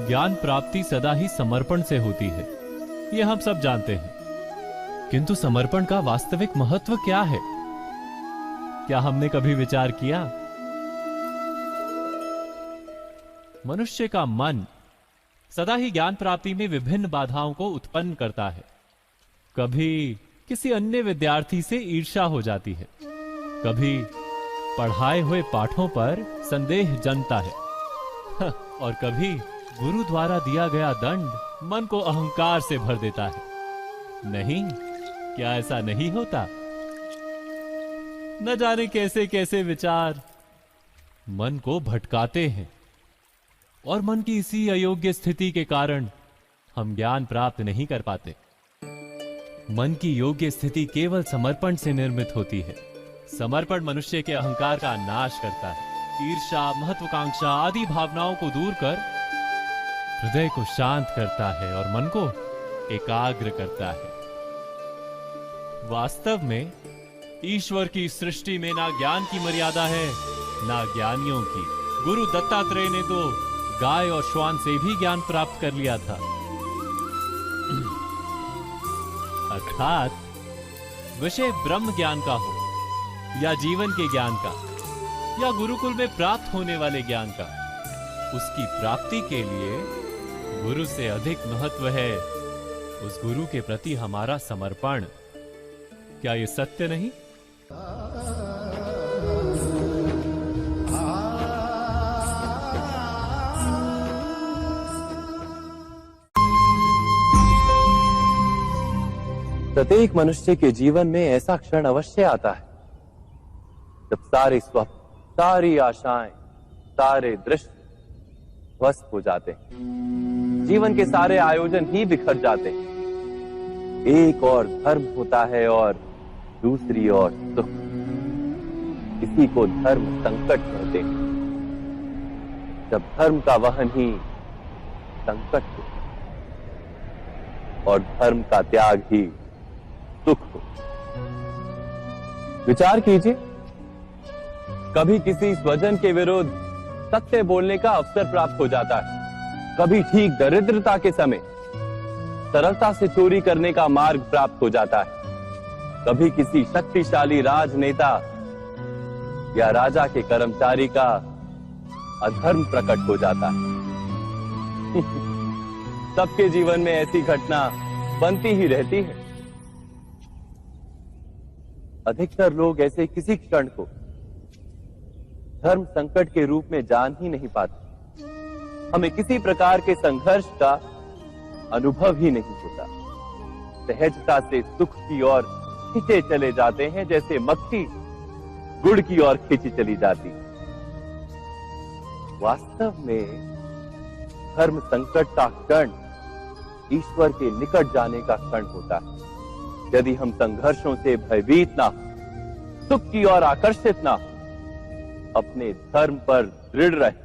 ज्ञान प्राप्ति सदा ही समर्पण से होती है, ये हम सब जानते हैं। किंतु समर्पण का वास्तविक महत्व क्या है? क्या हमने कभी विचार किया? मनुष्य का मन सदा ही ज्ञान प्राप्ति में विभिन्न बाधाओं को उत्पन्न करता है। कभी किसी अन्य विद्यार्थी से ईर्ष्या हो जाती है, कभी पढ़ाए हुए पाठों पर संदेह जन्मता है और कभी गुरु द्वारा दिया गया दंड मन को अहंकार से भर देता है। नहीं, क्या ऐसा नहीं होता? न जाने कैसे कैसे विचार मन को भटकाते हैं और मन की इसी अयोग्य स्थिति के कारण हम ज्ञान प्राप्त नहीं कर पाते। मन की योग्य स्थिति केवल समर्पण से निर्मित होती है। समर्पण मनुष्य के अहंकार का नाश करता है, ईर्ष्या, महत्वाकांक्षा आदि भावनाओं को दूर कर हृदय को शांत करता है और मन को एकाग्र करता है। वास्तव में ईश्वर की सृष्टि में ना ज्ञान की मर्यादा है, ना ज्ञानियों की। गुरु दत्तात्रेय ने तो गाय और श्वान से भी ज्ञान प्राप्त कर लिया था। अर्थात विषय ब्रह्म ज्ञान का हो या जीवन के ज्ञान का या गुरुकुल में प्राप्त होने वाले ज्ञान का, उसकी प्राप्ति के लिए गुरु से अधिक महत्व है उस गुरु के प्रति हमारा समर्पण। क्या यह सत्य नहीं? प्रत्येक मनुष्य के जीवन में ऐसा क्षण अवश्य आता है जब सारे स्वप्न, सारी आशाएं, सारे दृश्य ध्वस्त हो जाते हैं। जीवन के सारे आयोजन ही बिखर जाते हैं। एक और धर्म होता है और दूसरी ओर सुख। इसी को धर्म संकट कहते हैं। जब धर्म का वहन ही संकट हो और धर्म का त्याग ही सुख हो। विचार कीजिए, कभी किसी स्वजन के विरुद्ध सत्य बोलने का अवसर प्राप्त हो जाता है, कभी ठीक दरिद्रता के समय सरलता से चोरी करने का मार्ग प्राप्त हो जाता है, कभी किसी शक्तिशाली राजनेता या राजा के कर्मचारी का अधर्म प्रकट हो जाता है। सबके जीवन में ऐसी घटना बनती ही रहती है। अधिकतर लोग ऐसे किसी क्षण को धर्म संकट के रूप में जान ही नहीं पाते। हमें किसी प्रकार के संघर्ष का अनुभव ही नहीं होता। सहजता से सुख की ओर खींचे चले जाते हैं, जैसे मक्खी गुड़ की ओर खींची चली जाती। वास्तव में धर्म संकट का क्षण ईश्वर के निकट जाने का क्षण होता है। यदि हम संघर्षों से भयभीत ना हो, सुख की ओर आकर्षित ना हो, अपने धर्म पर दृढ़ रहे,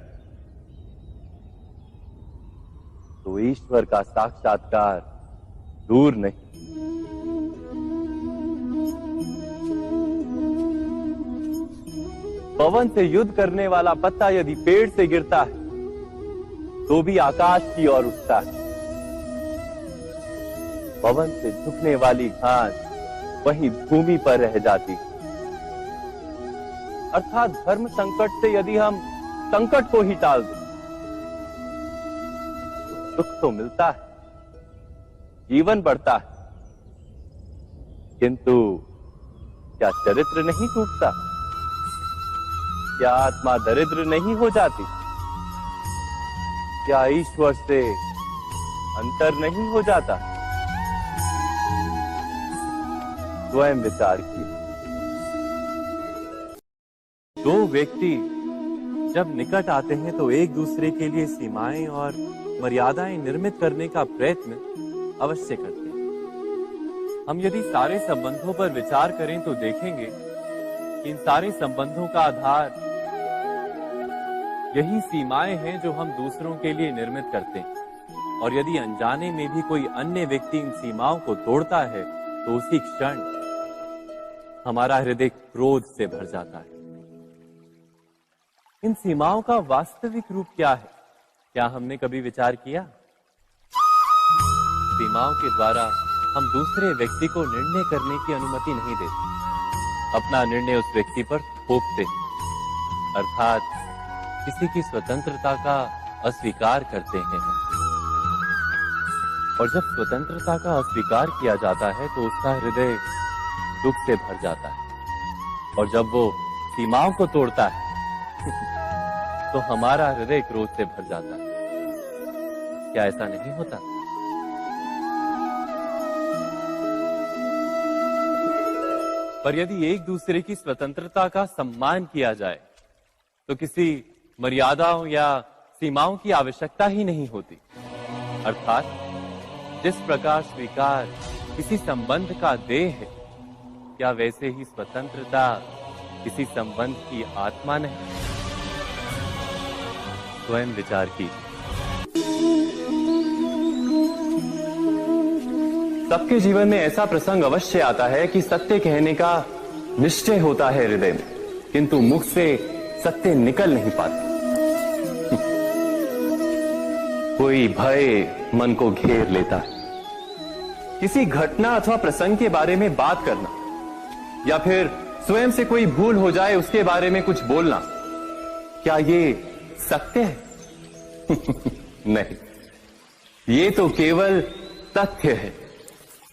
तो ईश्वर का साक्षात्कार दूर नहीं। पवन से युद्ध करने वाला पत्ता यदि पेड़ से गिरता है तो भी आकाश की ओर उठता है। पवन से झुकने वाली घास वहीं भूमि पर रह जाती है। अर्थात धर्म संकट से यदि हम संकट को ही टाल दें तो सुख तो मिलता है, जीवन बढ़ता है, किंतु क्या चरित्र नहीं टूटता? क्या आत्मा दरिद्र नहीं हो जाती? क्या ईश्वर से अंतर नहीं हो जाता? स्वयं विचार किए। दो व्यक्ति जब निकट आते हैं तो एक दूसरे के लिए सीमाएं और मर्यादाएं निर्मित करने का प्रयत्न अवश्य करते हैं। हम यदि सारे संबंधों पर विचार करें तो देखेंगे कि इन सारे संबंधों का आधार यही सीमाएं हैं जो हम दूसरों के लिए निर्मित करते हैं। और यदि अनजाने में भी कोई अन्य व्यक्ति इन सीमाओं को तोड़ता है तो उसी क्षण हमारा हृदय क्रोध से भर जाता है। इन सीमाओं का वास्तविक रूप क्या है? क्या हमने कभी विचार किया, सीमाओं के द्वारा हम दूसरे व्यक्ति को निर्णय करने की अनुमति नहीं देते, अपना निर्णय उस व्यक्ति पर थोपते, अर्थात किसी की स्वतंत्रता का अस्वीकार करते हैं। और जब स्वतंत्रता का अस्वीकार किया जाता है तो उसका हृदय दुख से भर जाता है, और जब वो सीमाओं को तोड़ता है तो हमारा हृदय क्रोध से भर जाता है। क्या ऐसा नहीं होता? पर यदि एक दूसरे की स्वतंत्रता का सम्मान किया जाए तो किसी मर्यादाओं या सीमाओं की आवश्यकता ही नहीं होती। अर्थात जिस प्रकार स्वीकार किसी संबंध का देह है, क्या वैसे ही स्वतंत्रता किसी संबंध की आत्मा नहीं? स्वयं विचार कीजिए। सबके जीवन में ऐसा प्रसंग अवश्य आता है कि सत्य कहने का निश्चय होता है हृदय में, किंतु मुख से सत्य निकल नहीं पाता। कोई भय मन को घेर लेता है। किसी घटना अथवा प्रसंग के बारे में बात करना या फिर स्वयं से कोई भूल हो जाए उसके बारे में कुछ बोलना, क्या ये सत्य है? नहीं, ये तो केवल तथ्य है।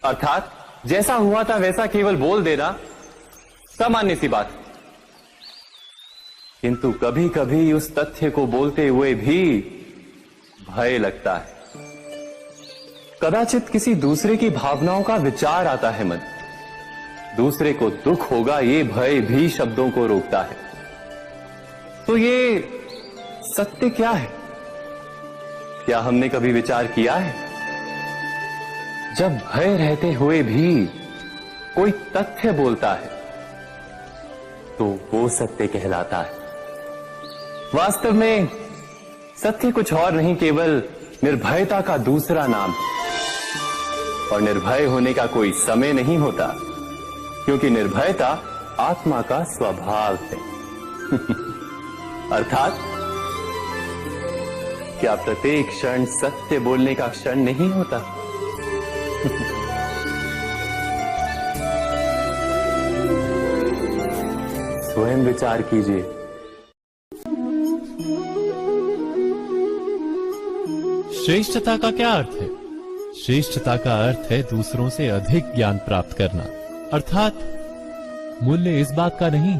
अर्थात जैसा हुआ था वैसा केवल बोल देना सामान्य सी बात है। किंतु कभी कभी उस तथ्य को बोलते हुए भी भय लगता है। कदाचित किसी दूसरे की भावनाओं का विचार आता है मन, दूसरे को दुख होगा ये भय भी शब्दों को रोकता है। तो ये सत्य क्या है? क्या हमने कभी विचार किया है? जब भय रहते हुए भी कोई तथ्य बोलता है तो वो सत्य कहलाता है। वास्तव में सत्य कुछ और नहीं, केवल निर्भयता का दूसरा नाम है। और निर्भय होने का कोई समय नहीं होता, क्योंकि निर्भयता आत्मा का स्वभाव है। अर्थात क्या प्रत्येक क्षण सत्य बोलने का क्षण नहीं होता? स्वयं विचार कीजिए। श्रेष्ठता का क्या अर्थ है? श्रेष्ठता का अर्थ है दूसरों से अधिक ज्ञान प्राप्त करना। अर्थात मूल्य इस बात का नहीं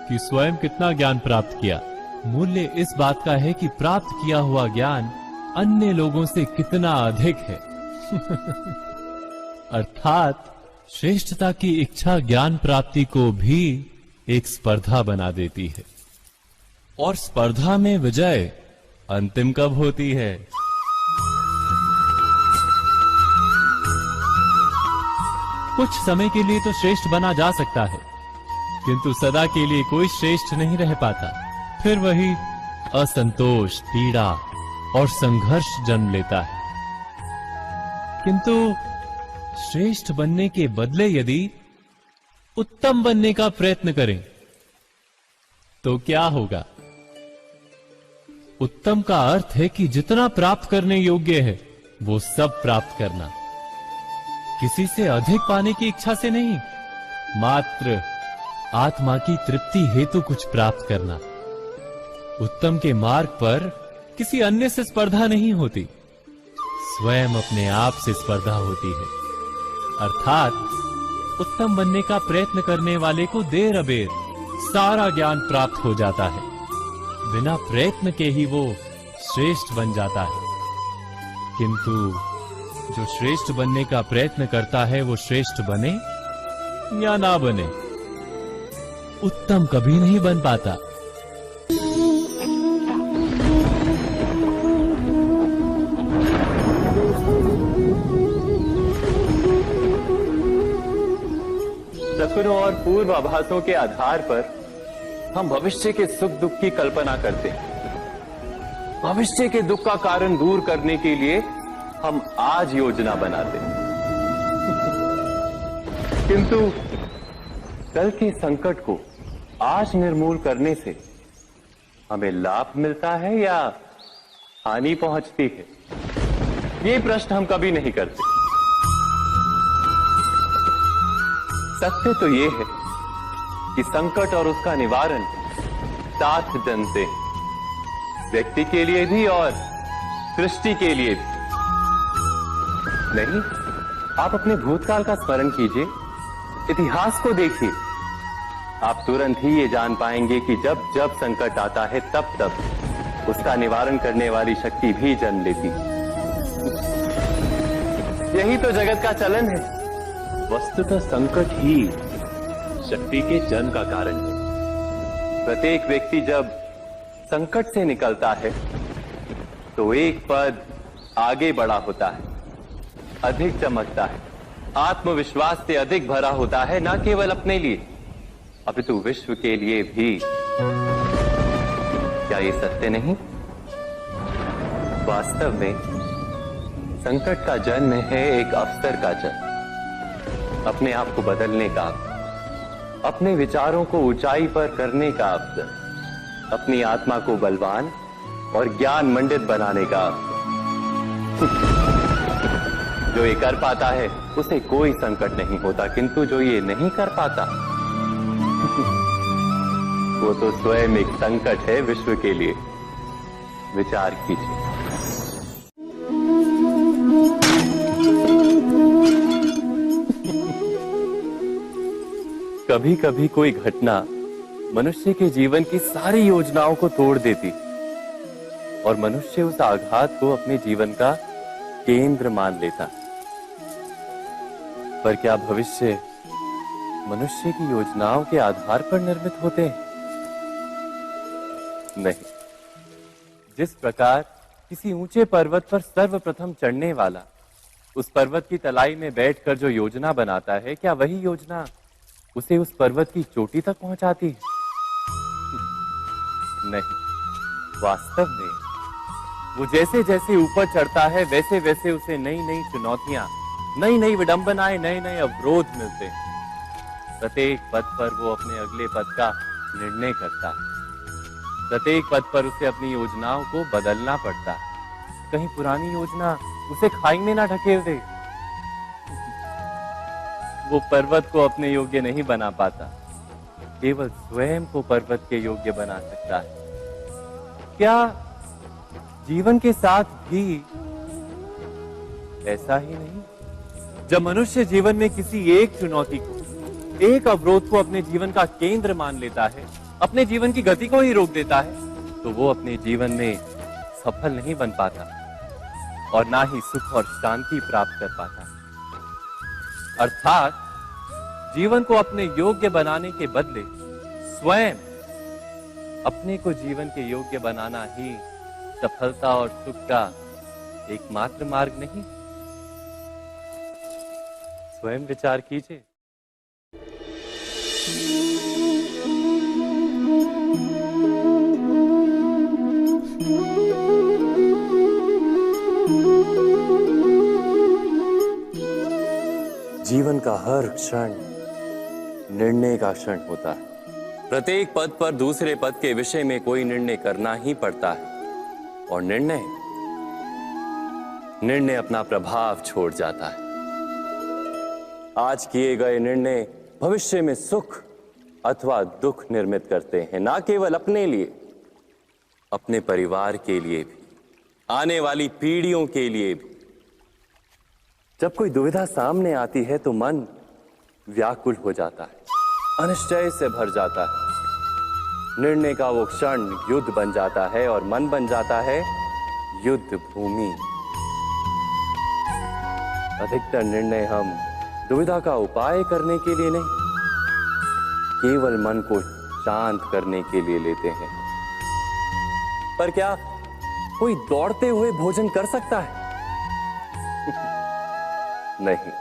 कि स्वयं कितना ज्ञान प्राप्त किया, मूल्य इस बात का है कि प्राप्त किया हुआ ज्ञान अन्य लोगों से कितना अधिक है। अर्थात श्रेष्ठता की इच्छा ज्ञान प्राप्ति को भी एक स्पर्धा बना देती है। और स्पर्धा में विजय अंतिम कब होती है? कुछ समय के लिए तो श्रेष्ठ बना जा सकता है, किंतु सदा के लिए कोई श्रेष्ठ नहीं रह पाता। फिर वही असंतोष, पीड़ा और संघर्ष जन्म लेता है। किंतु श्रेष्ठ बनने के बदले यदि उत्तम बनने का प्रयत्न करें तो क्या होगा? उत्तम का अर्थ है कि जितना प्राप्त करने योग्य है वो सब प्राप्त करना, किसी से अधिक पाने की इच्छा से नहीं, मात्र आत्मा की तृप्ति हेतु कुछ प्राप्त करना। उत्तम के मार्ग पर किसी अन्य से स्पर्धा नहीं होती, स्वयं अपने आप से स्पर्धा होती है। अर्थात उत्तम बनने का प्रयत्न करने वाले को देर अबेर सारा ज्ञान प्राप्त हो जाता है, बिना प्रयत्न के ही वो श्रेष्ठ बन जाता है। किंतु जो श्रेष्ठ बनने का प्रयत्न करता है वो श्रेष्ठ बने या ना बने, उत्तम कभी नहीं बन पाता। सपनों और पूर्वाभासों के आधार पर हम भविष्य के सुख दुख की कल्पना करते हैं। भविष्य के दुख का कारण दूर करने के लिए हम आज योजना बनाते हैं। किंतु कल के संकट को आज निर्मूल करने से हमें लाभ मिलता है या हानि पहुंचती है? ये प्रश्न हम कभी नहीं करते। सत्य तो ये है कि संकट और उसका निवारण साथ जनते हैं, व्यक्ति के लिए भी और सृष्टि के लिए भी। नहीं, आप अपने भूतकाल का स्मरण कीजिए, इतिहास को देखिए। आप तुरंत ही ये जान पाएंगे कि जब जब संकट आता है तब तब उसका निवारण करने वाली शक्ति भी जन्म लेती है। यही तो जगत का चलन है। वस्तुतः संकट ही शक्ति के जन्म का कारण है। प्रत्येक व्यक्ति जब संकट से निकलता है तो एक पद आगे बढ़ा होता है, अधिक चमकता है, आत्मविश्वास से अधिक भरा होता है, न केवल अपने लिए अपितु विश्व के लिए भी। क्या ये सत्य नहीं? वास्तव में संकट का जन्म है एक अवसर का जन्म, अपने आप को बदलने का, अपने विचारों को ऊंचाई पर करने का अवसर, अपनी आत्मा को बलवान और ज्ञान मंडित बनाने का अवसर। जो ये कर पाता है उसे कोई संकट नहीं होता, किंतु जो ये नहीं कर पाता वो तो स्वयं एक संकट है विश्व के लिए। विचार कीजिए। कभी कभी कोई घटना मनुष्य के जीवन की सारी योजनाओं को तोड़ देती और मनुष्य उस आघात को अपने जीवन का केंद्र मान लेता। पर क्या भविष्य मनुष्य की योजनाओं के आधार पर निर्मित होते हैं? नहीं। जिस प्रकार किसी ऊंचे पर्वत पर सर्वप्रथम चढ़ने वाला उस पर्वत की तलाई में बैठकर जो योजना बनाता है, क्या वही योजना उसे उस पर्वत की चोटी तक पहुंचाती है? नहीं। वास्तव में वो जैसे जैसे ऊपर चढ़ता है वैसे वैसे उसे नई नई चुनौतियां, नई नई विडंबनाएं, नए नए अवरोध मिलते हैं। प्रत्येक पद पर वो अपने अगले पद का निर्णय करता है। प्रत्येक पद पर उसे अपनी योजनाओं को बदलना पड़ता है। कहीं पुरानी योजना उसे खाई में ना ढकेल दे। वो पर्वत को अपने योग्य नहीं बना पाता, केवल स्वयं को पर्वत के योग्य बना सकता है। क्या जीवन के साथ भी ऐसा ही नहीं? जब मनुष्य जीवन में किसी एक चुनौती को, एक अवरोध को अपने जीवन का केंद्र मान लेता है, अपने जीवन की गति को ही रोक देता है, तो वो अपने जीवन में सफल नहीं बन पाता और ना ही सुख और शांति प्राप्त कर पाता। अर्थात जीवन को अपने योग्य बनाने के बदले स्वयं अपने को जीवन के योग्य बनाना ही सफलता और सुख का एकमात्र मार्ग नहीं। स्वयं विचार कीजिए। जीवन का हर क्षण निर्णय का क्षण होता है। प्रत्येक पद पर दूसरे पद के विषय में कोई निर्णय करना ही पड़ता है और निर्णय अपना प्रभाव छोड़ जाता है। आज किए गए निर्णय भविष्य में सुख अथवा दुख निर्मित करते हैं, ना केवल अपने लिए, अपने परिवार के लिए भी, आने वाली पीढ़ियों के लिए भी। जब कोई दुविधा सामने आती है तो मन व्याकुल हो जाता है, अनिश्चय से भर जाता है। निर्णय का वो क्षण युद्ध बन जाता है और मन बन जाता है युद्ध भूमि। अधिकतर निर्णय हम दुविधा का उपाय करने के लिए नहीं, केवल मन को शांत करने के लिए लेते हैं। पर क्या कोई दौड़ते हुए भोजन कर सकता है? नहीं।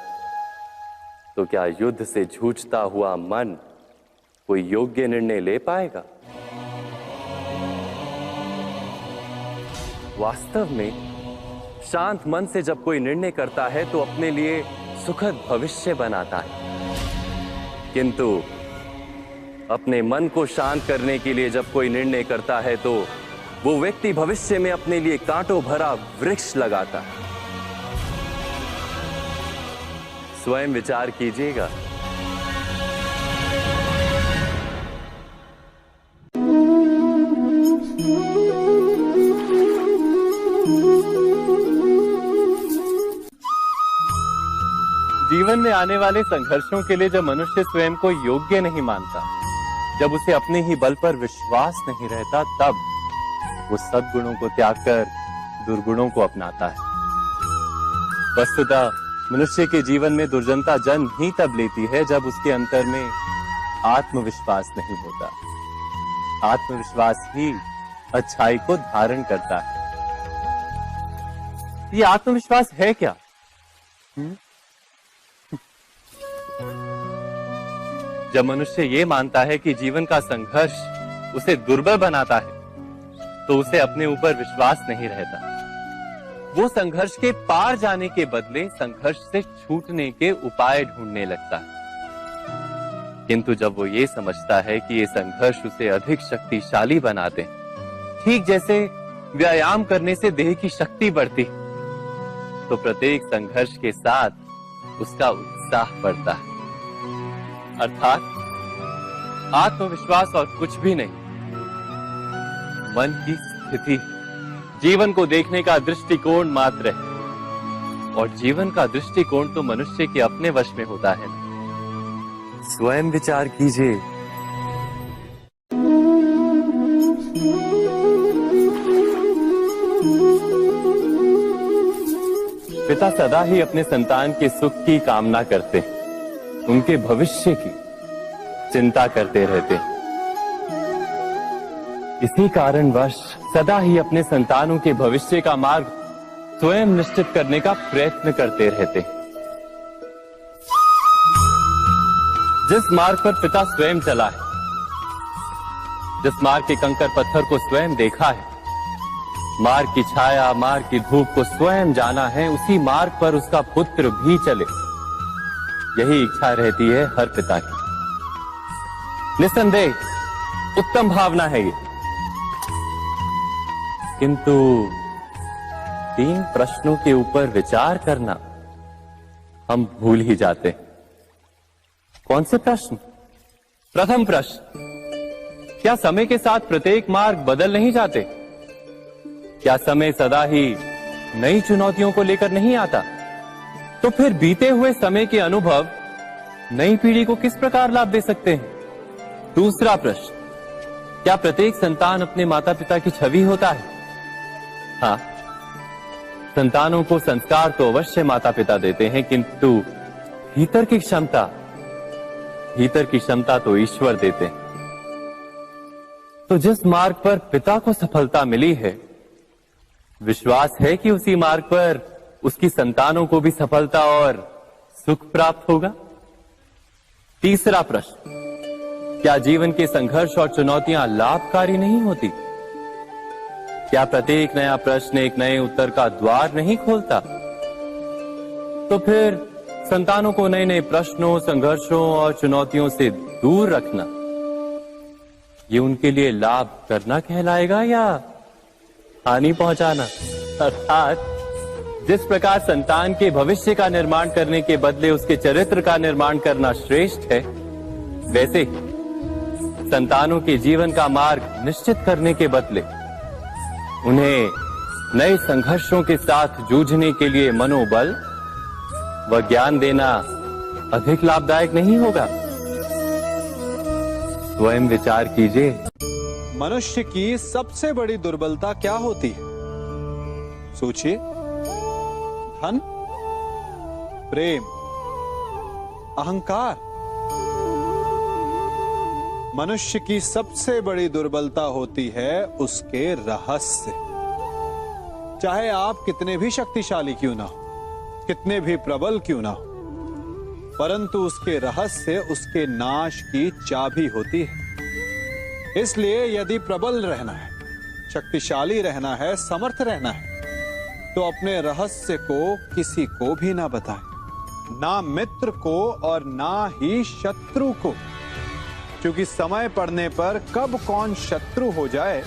तो क्या युद्ध से जूझता हुआ मन कोई योग्य निर्णय ले पाएगा? वास्तव में शांत मन से जब कोई निर्णय करता है तो अपने लिए सुखद भविष्य बनाता है, किंतु अपने मन को शांत करने के लिए जब कोई निर्णय करता है तो वो व्यक्ति भविष्य में अपने लिए कांटों भरा वृक्ष लगाता है। स्वयं विचार कीजिएगा। जीवन में आने वाले संघर्षों के लिए जब मनुष्य स्वयं को योग्य नहीं मानता, जब उसे अपने ही बल पर विश्वास नहीं रहता, तब वो सद्गुणों को त्याग कर दुर्गुणों को अपनाता है। वस्तुतः मनुष्य के जीवन में दुर्जनता जन्म ही तब लेती है जब उसके अंतर में आत्मविश्वास नहीं होता। आत्मविश्वास ही अच्छाई को धारण करता है। ये आत्मविश्वास है क्या? जब मनुष्य ये मानता है कि जीवन का संघर्ष उसे दुर्बल बनाता है, तो उसे अपने ऊपर विश्वास नहीं रहता। वो संघर्ष के पार जाने के बदले संघर्ष से छूटने के उपाय ढूंढने लगता है। किंतु जब वो ये समझता है कि ये संघर्ष उसे अधिक शक्तिशाली बनाते हैं, ठीक जैसे व्यायाम करने से देह की शक्ति बढ़ती, तो प्रत्येक संघर्ष के साथ उसका उत्साह बढ़ता है। अर्थात आत्मविश्वास और कुछ भी नहीं, मन की स्थिति, जीवन को देखने का दृष्टिकोण मात्र है। और जीवन का दृष्टिकोण तो मनुष्य के अपने वश में होता है। स्वयं विचार कीजिए। पिता सदा ही अपने संतान के सुख की कामना करते हैं, उनके भविष्य की चिंता करते रहते हैं। इसी कारणवश सदा ही अपने संतानों के भविष्य का मार्ग स्वयं निश्चित करने का प्रयत्न करते रहते हैं। जिस मार्ग पर पिता स्वयं चला है, जिस मार्ग के कंकर पत्थर को स्वयं देखा है, मार्ग की छाया, मार्ग की धूप को स्वयं जाना है, उसी मार्ग पर उसका पुत्र भी चले, यही इच्छा रहती है हर पिता की। निस्संदेह उत्तम भावना है ये। किंतु 3 प्रश्नों के ऊपर विचार करना हम भूल ही जाते हैं। कौन से प्रश्न? प्रथम प्रश्न, क्या समय के साथ प्रत्येक मार्ग बदल नहीं जाते? क्या समय सदा ही नई चुनौतियों को लेकर नहीं आता? तो फिर बीते हुए समय के अनुभव नई पीढ़ी को किस प्रकार लाभ दे सकते हैं? दूसरा प्रश्न, क्या प्रत्येक संतान अपने माता पिता की छवि होता है? हाँ, संतानों को संस्कार तो अवश्य माता पिता देते हैं, किंतु भीतर की क्षमता तो ईश्वर देते हैं। तो जिस मार्ग पर पिता को सफलता मिली है, विश्वास है कि उसी मार्ग पर उसकी संतानों को भी सफलता और सुख प्राप्त होगा। तीसरा प्रश्न, क्या जीवन के संघर्ष और चुनौतियां लाभकारी नहीं होती? क्या प्रत्येक नया प्रश्न एक नए उत्तर का द्वार नहीं खोलता? तो फिर संतानों को नए नए प्रश्नों, संघर्षों और चुनौतियों से दूर रखना, ये उनके लिए लाभ करना कहलाएगा या हानि पहुंचाना? अर्थात जिस प्रकार संतान के भविष्य का निर्माण करने के बदले उसके चरित्र का निर्माण करना श्रेष्ठ है, वैसे ही संतानों के जीवन का मार्ग निश्चित करने के बदले उन्हें नए संघर्षों के साथ जूझने के लिए मनोबल व ज्ञान देना अधिक लाभदायक नहीं होगा? स्वयं विचार कीजिए। मनुष्य की सबसे बड़ी दुर्बलता क्या होती है? सोचिए। धन, प्रेम, अहंकार। मनुष्य की सबसे बड़ी दुर्बलता होती है उसके रहस्य। चाहे आप कितने भी शक्तिशाली क्यों ना हो, कितने भी प्रबल क्यों ना हो, परंतु उसके रहस्य उसके नाश की चाबी होती है। इसलिए यदि प्रबल रहना है, शक्तिशाली रहना है, समर्थ रहना है, तो अपने रहस्य को किसी को भी ना बताएं, ना मित्र को और ना ही शत्रु को, क्योंकि समय पड़ने पर कब कौन शत्रु हो जाए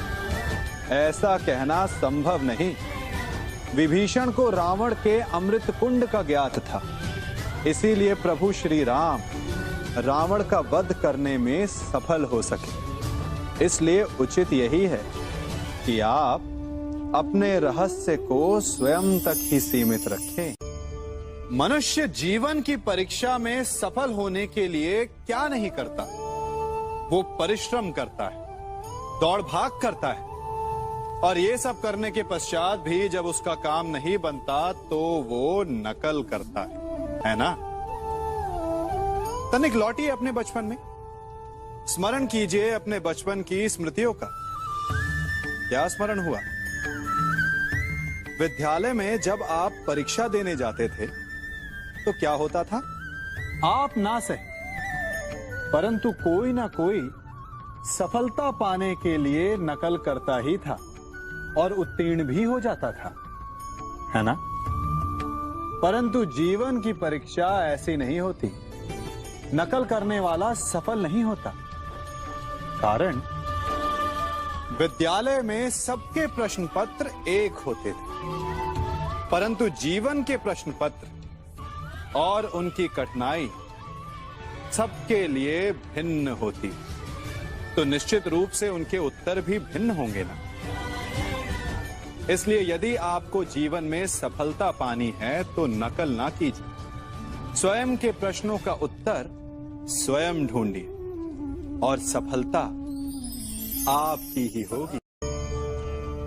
ऐसा कहना संभव नहीं। विभीषण को रावण के अमृत कुंड का ज्ञात था, इसीलिए प्रभु श्री राम रावण का वध करने में सफल हो सके। इसलिए उचित यही है कि आप अपने रहस्य को स्वयं तक ही सीमित रखें। मनुष्य जीवन की परीक्षा में सफल होने के लिए क्या नहीं करता? वो परिश्रम करता है, दौड़ भाग करता है, और ये सब करने के पश्चात भी जब उसका काम नहीं बनता तो वो नकल करता है ना? तनिक लौटिए अपने बचपन में, स्मरण कीजिए अपने बचपन की स्मृतियों का। क्या स्मरण हुआ? विद्यालय में जब आप परीक्षा देने जाते थे तो क्या होता था? आप ना सही, परंतु कोई ना कोई सफलता पाने के लिए नकल करता ही था और उत्तीर्ण भी हो जाता था, है ना? परंतु जीवन की परीक्षा ऐसी नहीं होती। नकल करने वाला सफल नहीं होता। कारण विद्यालय में सबके प्रश्न पत्र एक होते थे, परंतु जीवन के प्रश्न पत्र और उनकी कठिनाई सबके लिए भिन्न होती, तो निश्चित रूप से उनके उत्तर भी भिन्न होंगे ना। इसलिए यदि आपको जीवन में सफलता पानी है तो नकल ना कीजिए, स्वयं के प्रश्नों का उत्तर स्वयं ढूंढिए और सफलता आपकी ही होगी।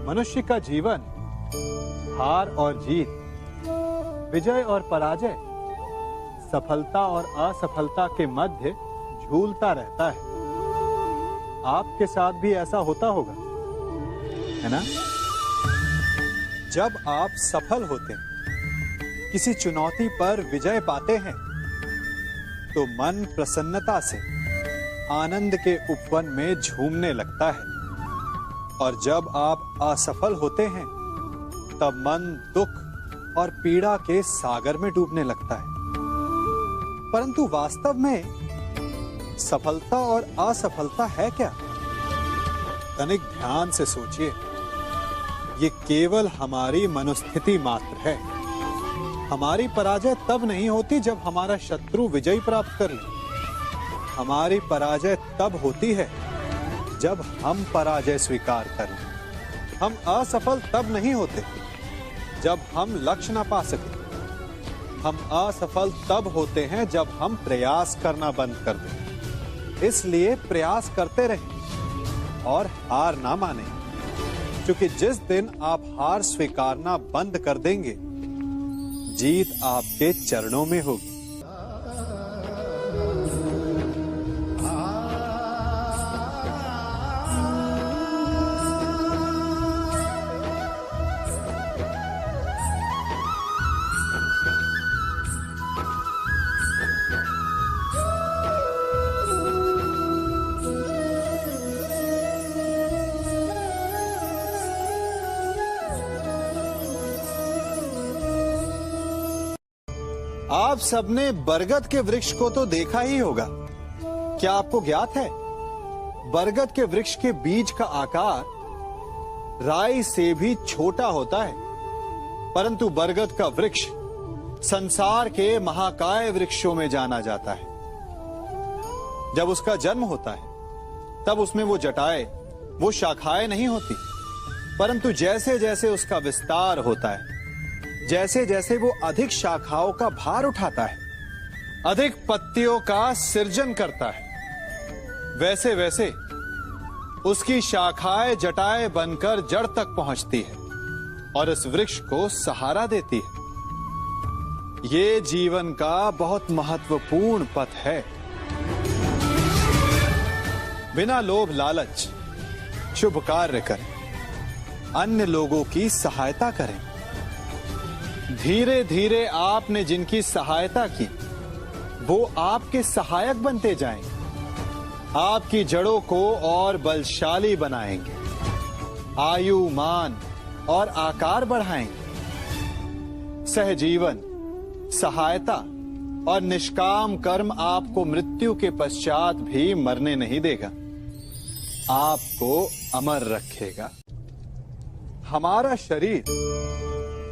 मनुष्य का जीवन हार और जीत, विजय और पराजय, सफलता और असफलता के मध्य झूलता रहता है। आपके साथ भी ऐसा होता होगा, है ना? जब आप सफल होते हैं, किसी चुनौती पर विजय पाते हैं, तो मन प्रसन्नता से आनंद के उपवन में झूमने लगता है, और जब आप असफल होते हैं तब मन दुख और पीड़ा के सागर में डूबने लगता है। परंतु वास्तव में सफलता और असफलता है क्या? तनिक ध्यान से सोचिए। ये केवल हमारी मनोस्थिति मात्र है। हमारी पराजय तब नहीं होती जब हमारा शत्रु विजय प्राप्त कर ले। हमारी पराजय तब होती है जब हम पराजय स्वीकार कर लें। हम असफल तब नहीं होते जब हम लक्ष्य ना पा सके। हम असफल तब होते हैं जब हम प्रयास करना बंद कर दें। इसलिए प्रयास करते रहें और हार ना माने, क्योंकि जिस दिन आप हार स्वीकारना बंद कर देंगे, जीत आपके चरणों में होगी। आप सबने बरगद के वृक्ष को तो देखा ही होगा। क्या आपको ज्ञात है, बरगद के वृक्ष के बीज का आकार राई से भी छोटा होता है, परंतु बरगद का वृक्ष संसार के महाकाय वृक्षों में जाना जाता है। जब उसका जन्म होता है तब उसमें वो जटाएं, वो शाखाएं नहीं होती, परंतु जैसे जैसे उसका विस्तार होता है, जैसे जैसे वो अधिक शाखाओं का भार उठाता है, अधिक पत्तियों का सृजन करता है, वैसे वैसे उसकी शाखाएं जटाएं बनकर जड़ तक पहुंचती है और इस वृक्ष को सहारा देती है। ये जीवन का बहुत महत्वपूर्ण पथ है। बिना लोभ लालच शुभ कार्य करें, अन्य लोगों की सहायता करें। धीरे धीरे आपने जिनकी सहायता की वो आपके सहायक बनते जाएं, आपकी जड़ों को और बलशाली बनाएंगे, आयु मान और आकार बढ़ाएंगे। सहजीवन, सहायता और निष्काम कर्म आपको मृत्यु के पश्चात भी मरने नहीं देगा, आपको अमर रखेगा। हमारा शरीर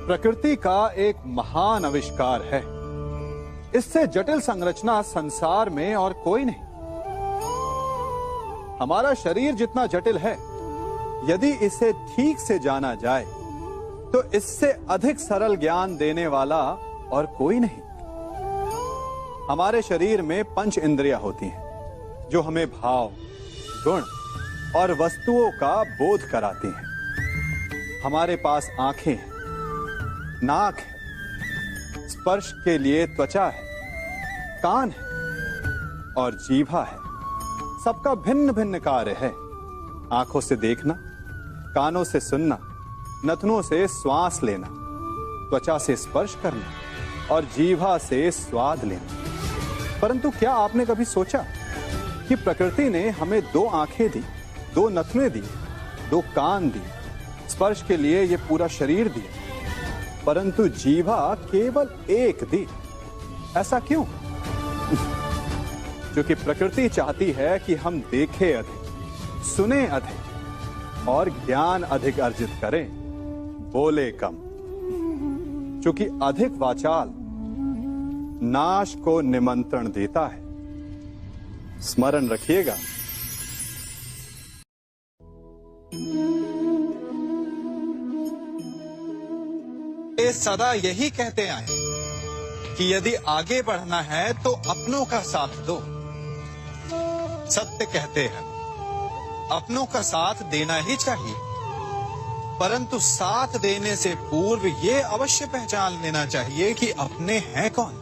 प्रकृति का एक महान आविष्कार है। इससे जटिल संरचना संसार में और कोई नहीं। हमारा शरीर जितना जटिल है, यदि इसे ठीक से जाना जाए तो इससे अधिक सरल ज्ञान देने वाला और कोई नहीं। हमारे शरीर में 5 इंद्रियां होती हैं जो हमें भाव, गुण और वस्तुओं का बोध कराती हैं। हमारे पास आंखें हैं, नाक है, स्पर्श के लिए त्वचा है, कान है और जीभा है। सबका भिन्न भिन्न कार्य है। आंखों से देखना, कानों से सुनना, नथनों से श्वास लेना, त्वचा से स्पर्श करना और जीभा से स्वाद लेना। परंतु क्या आपने कभी सोचा कि प्रकृति ने हमें 2 आंखें दी, 2 नथने दी, 2 कान दी, स्पर्श के लिए ये पूरा शरीर दिया, परंतु जीभा केवल 1 दी? ऐसा क्यों? क्योंकि प्रकृति चाहती है कि हम देखें अधिक, सुने अधिक और ज्ञान अधिक अर्जित करें, बोले कम। क्योंकि अधिक वाचाल नाश को निमंत्रण देता है। स्मरण रखिएगा। ये सदा यही कहते आए कि यदि आगे बढ़ना है तो अपनों का साथ दो। सत्य कहते हैं, अपनों का साथ देना ही चाहिए, परंतु साथ देने से पूर्व ये अवश्य पहचान लेना चाहिए कि अपने हैं कौन।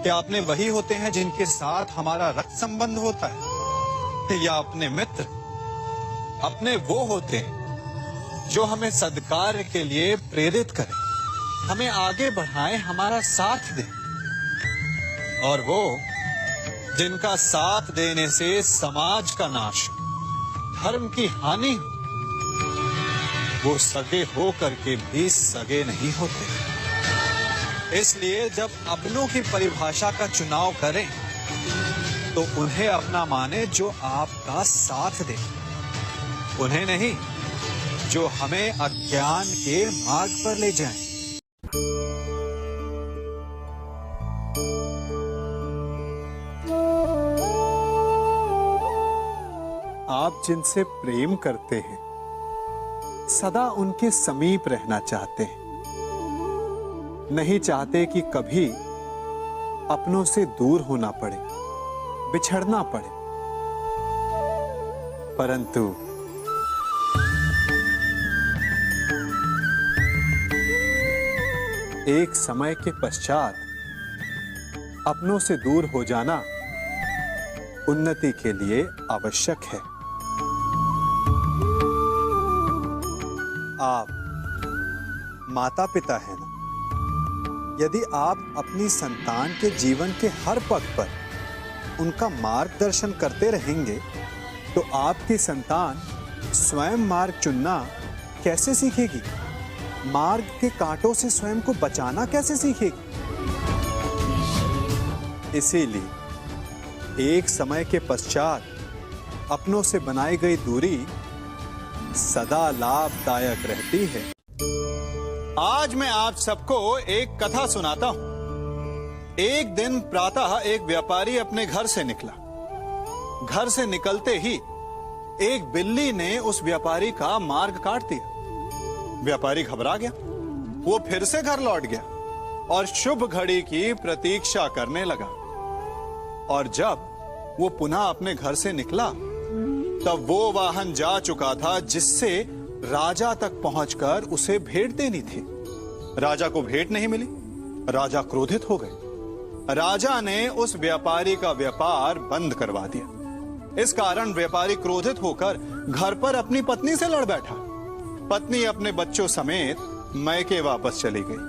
क्या अपने वही होते हैं जिनके साथ हमारा रक्त संबंध होता है, या अपने मित्र? अपने वो होते हैं जो हमें सद्कार्य के लिए प्रेरित करें, हमें आगे बढ़ाएं, हमारा साथ दें। और वो जिनका साथ देने से समाज का नाश, धर्म की हानि हो, वो सगे हो करके भी सगे नहीं होते। इसलिए जब अपनों की परिभाषा का चुनाव करें तो उन्हें अपना माने जो आपका साथ दे, उन्हें नहीं जो हमें अज्ञान के मार्ग पर ले जाएं। आप जिनसे प्रेम करते हैं, सदा उनके समीप रहना चाहते हैं, नहीं चाहते कि कभी अपनों से दूर होना पड़े, बिछड़ना पड़े। परंतु एक समय के पश्चात अपनों से दूर हो जाना उन्नति के लिए आवश्यक है। आप माता पिता हैं ना? यदि आप अपनी संतान के जीवन के हर पग पर उनका मार्गदर्शन करते रहेंगे तो आपकी संतान स्वयं मार्ग चुनना कैसे सीखेगी? मार्ग के कांटों से स्वयं को बचाना कैसे सीखेगी? इसीलिए एक समय के पश्चात अपनों से बनाई गई दूरी सदा लाभदायक रहती है। आज मैं आप सबको एक कथा सुनाता हूं। एक दिन प्रातः एक व्यापारी अपने घर से निकला। घर से निकलते ही एक बिल्ली ने उस व्यापारी का मार्ग काट दिया। व्यापारी घबरा गया। वो फिर से घर लौट गया और शुभ घड़ी की प्रतीक्षा करने लगा। और जब वो पुनः अपने घर से निकला तब वो वाहन जा चुका था जिससे राजा तक पहुंचकर उसे भेंट देनी थी। राजा को भेंट नहीं मिली। राजा क्रोधित हो गए। राजा ने उस व्यापारी का व्यापार बंद करवा दिया। इस कारण व्यापारी क्रोधित होकर घर पर अपनी पत्नी से लड़ बैठा। पत्नी अपने बच्चों समेत मैके वापस चली गई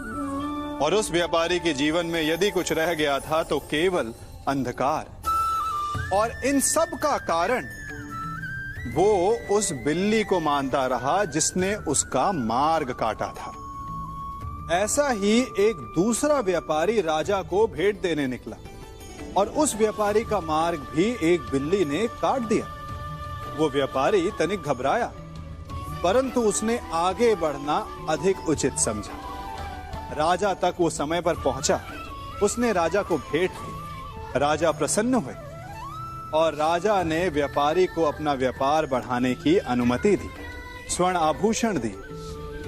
और उस व्यापारी के जीवन में यदि कुछ रह गया था तो केवल अंधकार। और इन सब का कारण वो उस बिल्ली को मानता रहा जिसने उसका मार्ग काटा था। ऐसा ही एक दूसरा व्यापारी राजा को भेंट देने निकला और उस व्यापारी का मार्ग भी एक बिल्ली ने काट दिया। वो व्यापारी तनिक घबराया परंतु उसने आगे बढ़ना अधिक उचित समझा। राजा तक वो समय पर पहुंचा। उसने राजा को भेंट दी। राजा प्रसन्न हुए और राजा ने व्यापारी को अपना व्यापार बढ़ाने की अनुमति दी, स्वर्ण आभूषण दी।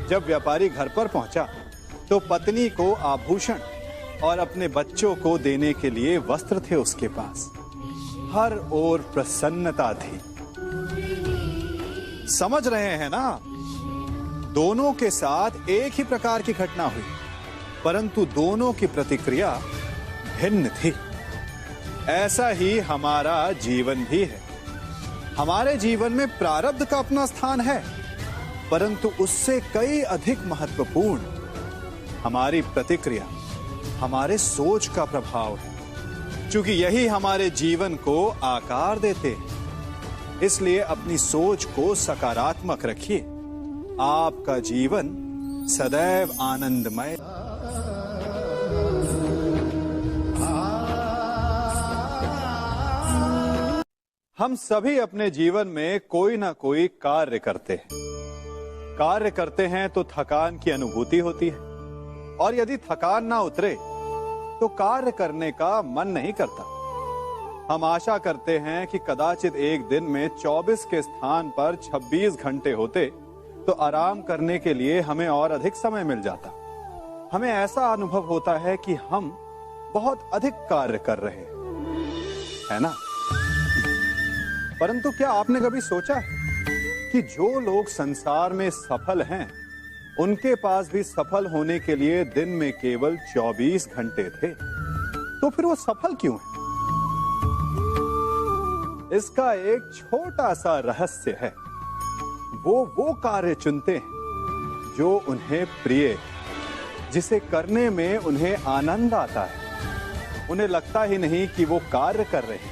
जब व्यापारी घर पर पहुंचा तो पत्नी को आभूषण और अपने बच्चों को देने के लिए वस्त्र थे उसके पास। हर ओर प्रसन्नता थी। समझ रहे हैं ना, दोनों के साथ एक ही प्रकार की घटना हुई, परंतु दोनों की प्रतिक्रिया भिन्न थी। ऐसा ही हमारा जीवन भी है। हमारे जीवन में प्रारब्ध का अपना स्थान है, परंतु उससे कई अधिक महत्वपूर्ण हमारी प्रतिक्रिया, हमारे सोच का प्रभाव है, क्योंकि यही हमारे जीवन को आकार देते हैं। इसलिए अपनी सोच को सकारात्मक रखिए। आपका जीवन सदैव आनंदमय। हम सभी अपने जीवन में कोई ना कोई कार्य करते हैं। कार्य करते हैं तो थकान की अनुभूति होती है, और यदि थकान ना उतरे तो कार्य करने का मन नहीं करता। हम आशा करते हैं कि कदाचित एक दिन में 24 के स्थान पर 26 घंटे होते तो आराम करने के लिए हमें और अधिक समय मिल जाता। हमें ऐसा अनुभव होता है कि हम बहुत अधिक कार्य कर रहे हैं, है ना? परंतु क्या आपने कभी सोचा है कि जो लोग संसार में सफल हैं, उनके पास भी सफल होने के लिए दिन में केवल 24 घंटे थे, तो फिर वो सफल क्यों हैं? इसका एक छोटा सा रहस्य है। वो कार्य चुनते हैं जो उन्हें प्रिय है, जिसे करने में उन्हें आनंद आता है। उन्हें लगता ही नहीं कि वो कार्य कर रहे हैं,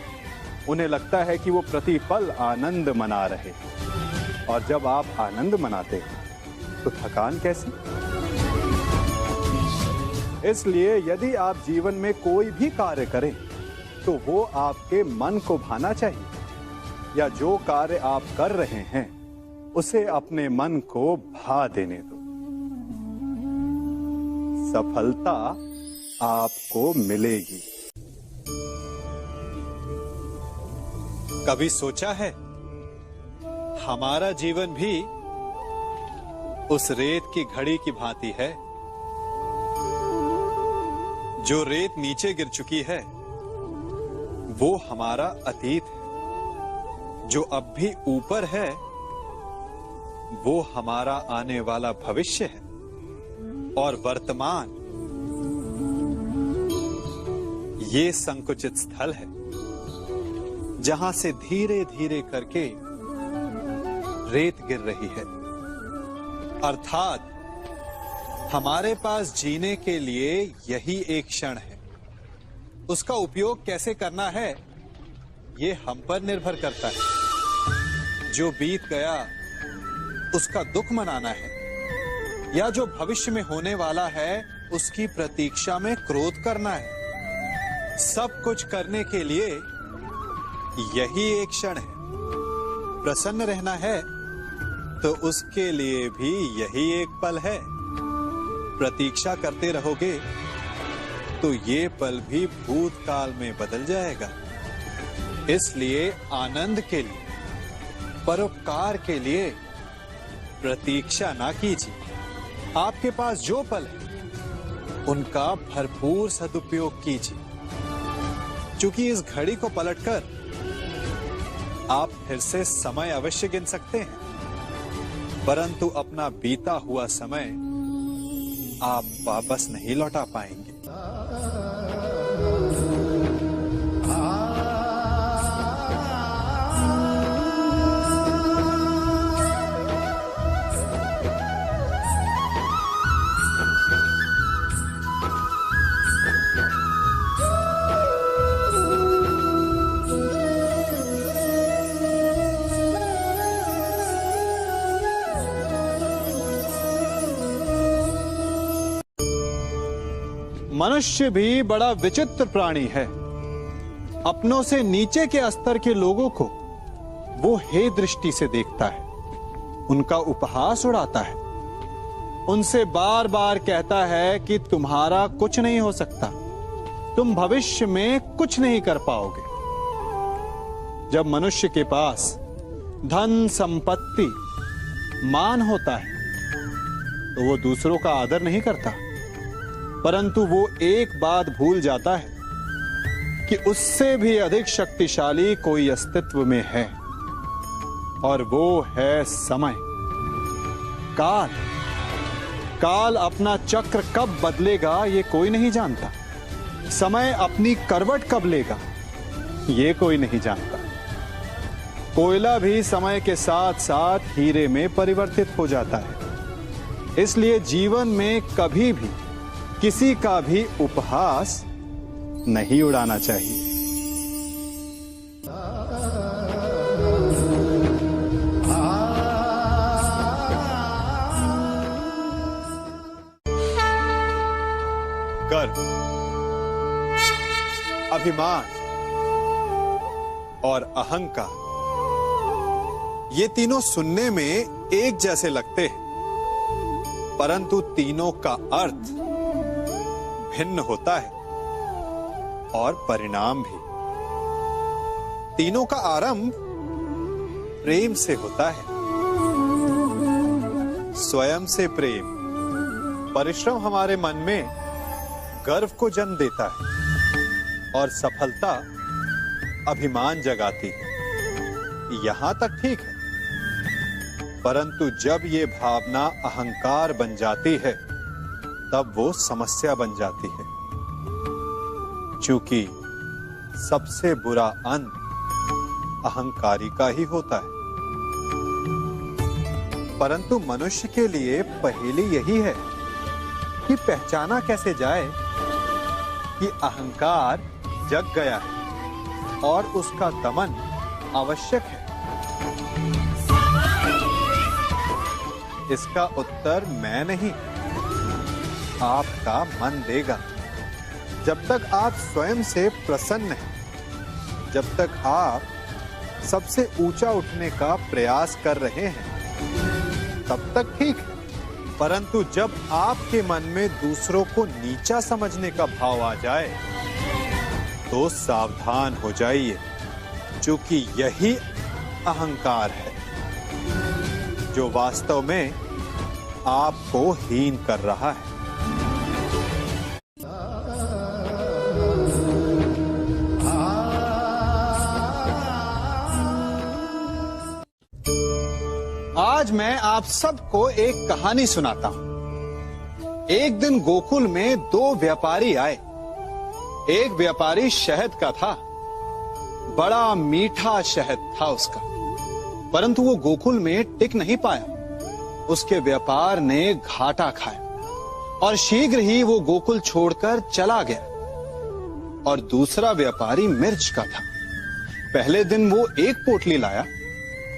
उन्हें लगता है कि वो प्रतिपल आनंद मना रहे हैं। और जब आप आनंद मनाते हैं तो थकान कैसी? इसलिए यदि आप जीवन में कोई भी कार्य करें तो वो आपके मन को भाना चाहिए, या जो कार्य आप कर रहे हैं उसे अपने मन को भा देने दो। सफलता आपको मिलेगी। कभी सोचा है हमारा जीवन भी उस रेत की घड़ी की भांति है? जो रेत नीचे गिर चुकी है वो हमारा अतीत है, जो अब भी ऊपर है वो हमारा आने वाला भविष्य है, और वर्तमान ये संकुचित स्थल है जहां से धीरे धीरे करके रेत गिर रही है। अर्थात हमारे पास जीने के लिए यही एक क्षण है। उसका उपयोग कैसे करना है ये हम पर निर्भर करता है। जो बीत गया उसका दुख मनाना है, या जो भविष्य में होने वाला है उसकी प्रतीक्षा में क्रोध करना है। सब कुछ करने के लिए यही एक क्षण है। प्रसन्न रहना है तो उसके लिए भी यही एक पल है। प्रतीक्षा करते रहोगे तो ये पल भी भूतकाल में बदल जाएगा। इसलिए आनंद के लिए, परोपकार के लिए प्रतीक्षा ना कीजिए। आपके पास जो पल है उनका भरपूर सदुपयोग कीजिए, क्योंकि इस घड़ी को पलटकर आप फिर से समय अवश्य गिन सकते हैं, परंतु अपना बीता हुआ समय आप वापस नहीं लौटा पाएंगे। मनुष्य भी बड़ा विचित्र प्राणी है। अपनों से नीचे के स्तर के लोगों को वो हे दृष्टि से देखता है। उनका उपहास उड़ाता है, उनसे बार बार कहता है कि तुम्हारा कुछ नहीं हो सकता, तुम भविष्य में कुछ नहीं कर पाओगे। जब मनुष्य के पास धन, संपत्ति, मान होता है तो वो दूसरों का आदर नहीं करता, परंतु वो एक बात भूल जाता है कि उससे भी अधिक शक्तिशाली कोई अस्तित्व में है, और वो है समय। काल काल अपना चक्र कब बदलेगा ये कोई नहीं जानता। समय अपनी करवट कब लेगा ये कोई नहीं जानता। कोयला भी समय के साथ साथ हीरे में परिवर्तित हो जाता है। इसलिए जीवन में कभी भी किसी का भी उपहास नहीं उड़ाना चाहिए। गर्व, अभिमान और अहंकार, ये तीनों सुनने में एक जैसे लगते हैं, परंतु तीनों का अर्थ भिन्न होता है और परिणाम भी। तीनों का आरंभ प्रेम से होता है। स्वयं से प्रेम, परिश्रम हमारे मन में गर्व को जन्म देता है और सफलता अभिमान जगाती है। यहां तक ठीक है, परंतु जब ये भावना अहंकार बन जाती है तब वो समस्या बन जाती है, क्योंकि सबसे बुरा अंत अहंकारी का ही होता है। परंतु मनुष्य के लिए पहेली यही है कि पहचाना कैसे जाए कि अहंकार जग गया है और उसका दमन आवश्यक है। इसका उत्तर मैं नहीं, आपका मन देगा। जब तक आप स्वयं से प्रसन्न हैं, जब तक आप सबसे ऊंचा उठने का प्रयास कर रहे हैं, तब तक ठीक है। परंतु जब आपके मन में दूसरों को नीचा समझने का भाव आ जाए तो सावधान हो जाइए, क्योंकि यही अहंकार है जो वास्तव में आपको हीन कर रहा है। आज मैं आप सबको एक कहानी सुनाता हूं। एक दिन गोकुल में दो व्यापारी आए। एक व्यापारी शहद का था, बड़ा मीठा शहद था उसका, परंतु वो गोकुल में टिक नहीं पाया। उसके व्यापार ने घाटा खाया और शीघ्र ही वो गोकुल छोड़कर चला गया। और दूसरा व्यापारी मिर्च का था। पहले दिन वो एक पोटली लाया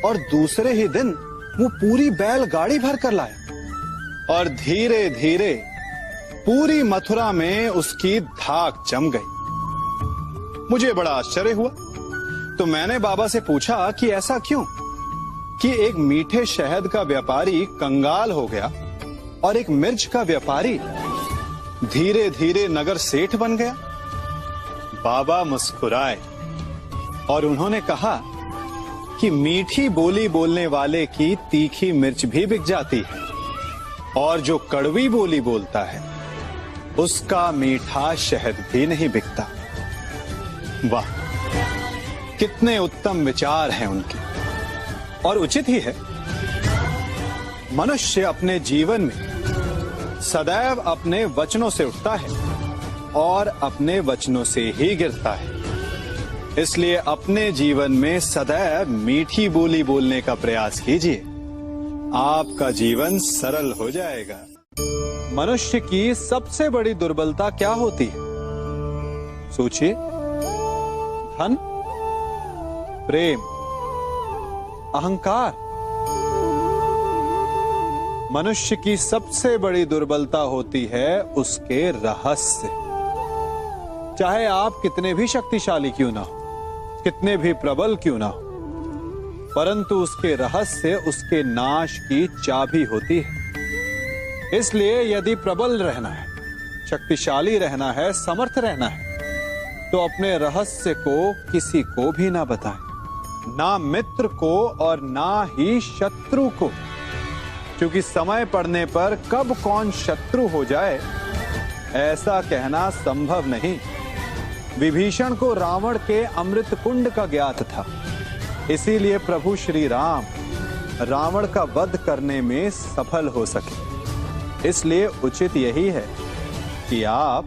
और दूसरे ही दिन वो पूरी बैलगाड़ी भर कर लाया, और धीरे धीरे पूरी मथुरा में उसकी धाक जम गई। मुझे बड़ा आश्चर्य हुआ, तो मैंने बाबा से पूछा कि ऐसा क्यों कि एक मीठे शहद का व्यापारी कंगाल हो गया और एक मिर्च का व्यापारी धीरे धीरे नगर सेठ बन गया। बाबा मुस्कुराए और उन्होंने कहा कि मीठी बोली बोलने वाले की तीखी मिर्च भी बिक जाती है, और जो कड़वी बोली बोलता है उसका मीठा शहद भी नहीं बिकता। वाह, कितने उत्तम विचार हैं उनके, और उचित ही है। मनुष्य अपने जीवन में सदैव अपने वचनों से उठता है और अपने वचनों से ही गिरता है। इसलिए अपने जीवन में सदैव मीठी बोली बोलने का प्रयास कीजिए, आपका जीवन सरल हो जाएगा। मनुष्य की सबसे बड़ी दुर्बलता क्या होती है? सोचिए। धन, प्रेम, अहंकार। मनुष्य की सबसे बड़ी दुर्बलता होती है उसके रहस्य। चाहे आप कितने भी शक्तिशाली क्यों ना हो, कितने भी प्रबल क्यों ना हो, परंतु उसके रहस्य उसके नाश की चाबी होती है। इसलिए यदि प्रबल रहना है, शक्तिशाली रहना है, समर्थ रहना है, तो अपने रहस्य को किसी को भी ना बताएं, ना मित्र को और ना ही शत्रु को, क्योंकि समय पड़ने पर कब कौन शत्रु हो जाए ऐसा कहना संभव नहीं। विभीषण को रावण के अमृत कुंड का ज्ञात था, इसीलिए प्रभु श्री राम रावण का वध करने में सफल हो सके। इसलिए उचित यही है कि आप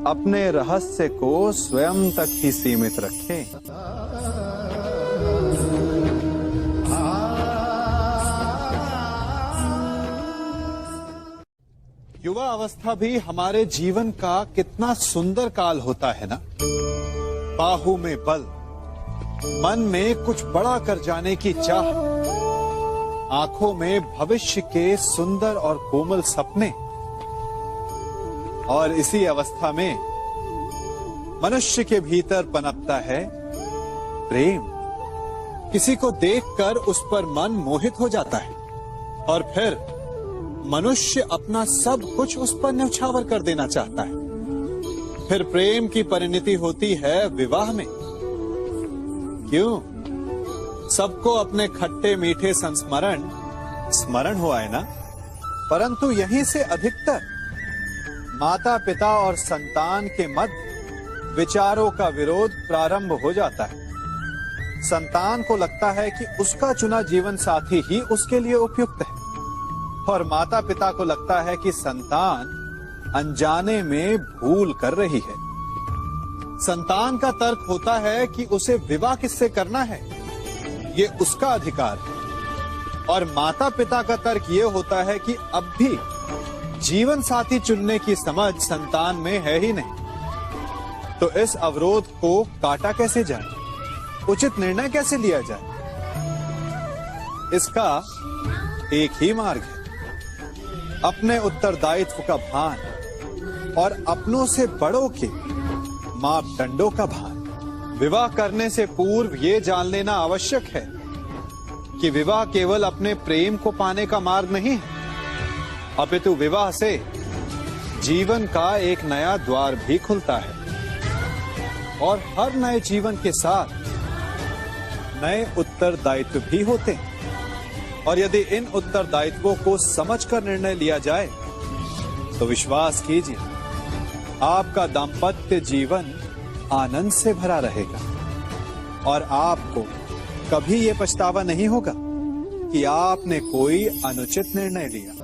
अपने रहस्य को स्वयं तक ही सीमित रखें। युवा अवस्था भी हमारे जीवन का कितना सुंदर काल होता है ना। बाहु में बल, मन में कुछ बड़ा कर जाने की चाह, आंखों में भविष्य के सुंदर और कोमल सपने। और इसी अवस्था में मनुष्य के भीतर पनपता है प्रेम। किसी को देखकर उस पर मन मोहित हो जाता है और फिर मनुष्य अपना सब कुछ उस पर न्यौछावर कर देना चाहता है। फिर प्रेम की परिणति होती है विवाह में। क्यों? सबको अपने खट्टे मीठे संस्मरण स्मरण हुआ है ना। परंतु यहीं से अधिकतर माता पिता और संतान के मध्य विचारों का विरोध प्रारंभ हो जाता है। संतान को लगता है कि उसका चुना जीवन साथी ही उसके लिए उपयुक्त है, और माता पिता को लगता है कि संतान अनजाने में भूल कर रही है। संतान का तर्क होता है कि उसे विवाह किससे करना है, ये उसका अधिकार है। और माता पिता का तर्क ये होता है कि अब भी जीवन साथी चुनने की समझ संतान में है ही नहीं। तो इस अवरोध को काटा कैसे जाए, उचित निर्णय कैसे लिया जाए? इसका एक ही मार्ग है, अपने उत्तरदायित्व का भान और अपनों से बड़ों के मापदंडों का भान। विवाह करने से पूर्व ये जान लेना आवश्यक है कि विवाह केवल अपने प्रेम को पाने का मार्ग नहीं है, अपितु विवाह से जीवन का एक नया द्वार भी खुलता है। और हर नए जीवन के साथ नए उत्तरदायित्व भी होते हैं। और यदि इन उत्तरदायित्वों को समझकर निर्णय लिया जाए तो विश्वास कीजिए, आपका दाम्पत्य जीवन आनंद से भरा रहेगा और आपको कभी ये पछतावा नहीं होगा कि आपने कोई अनुचित निर्णय लिया।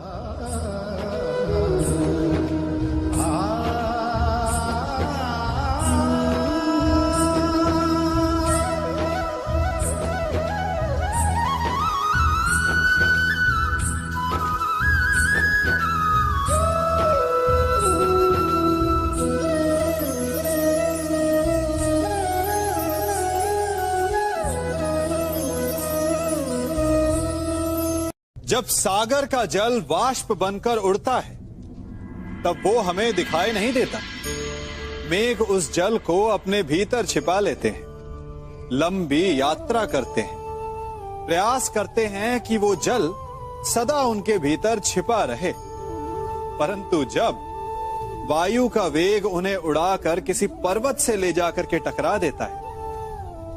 जब सागर का जल वाष्प बनकर उड़ता है तब वो हमें दिखाई नहीं देता। मेघ उस जल को अपने भीतर छिपा लेते हैं, लंबी यात्रा करते हैं, प्रयास करते हैं कि वो जल सदा उनके भीतर छिपा रहे। परंतु जब वायु का वेग उन्हें उड़ाकर किसी पर्वत से ले जाकर के टकरा देता है,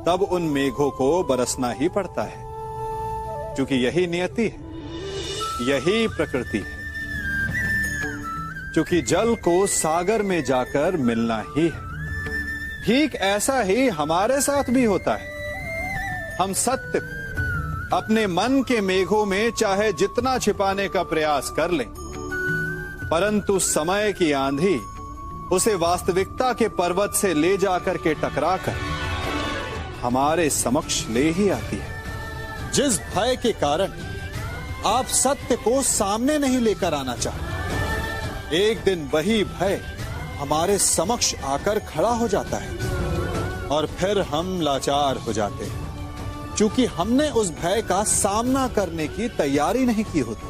तब उन मेघों को बरसना ही पड़ता है, क्योंकि यही नियति है, यही प्रकृति है। क्योंकि जल को सागर में जाकर मिलना ही है। ठीक ऐसा ही हमारे साथ भी होता है। हम सत्य को अपने मन के मेघों में चाहे जितना छिपाने का प्रयास कर लें, परंतु समय की आंधी उसे वास्तविकता के पर्वत से ले जाकर के टकराकर हमारे समक्ष ले ही आती है। जिस भय के कारण आप सत्य को सामने नहीं लेकर आना चाहते, एक दिन वही भय हमारे समक्ष आकर खड़ा हो जाता है और फिर हम लाचार हो जाते हैं, क्योंकि हमने उस भय का सामना करने की तैयारी नहीं की होती।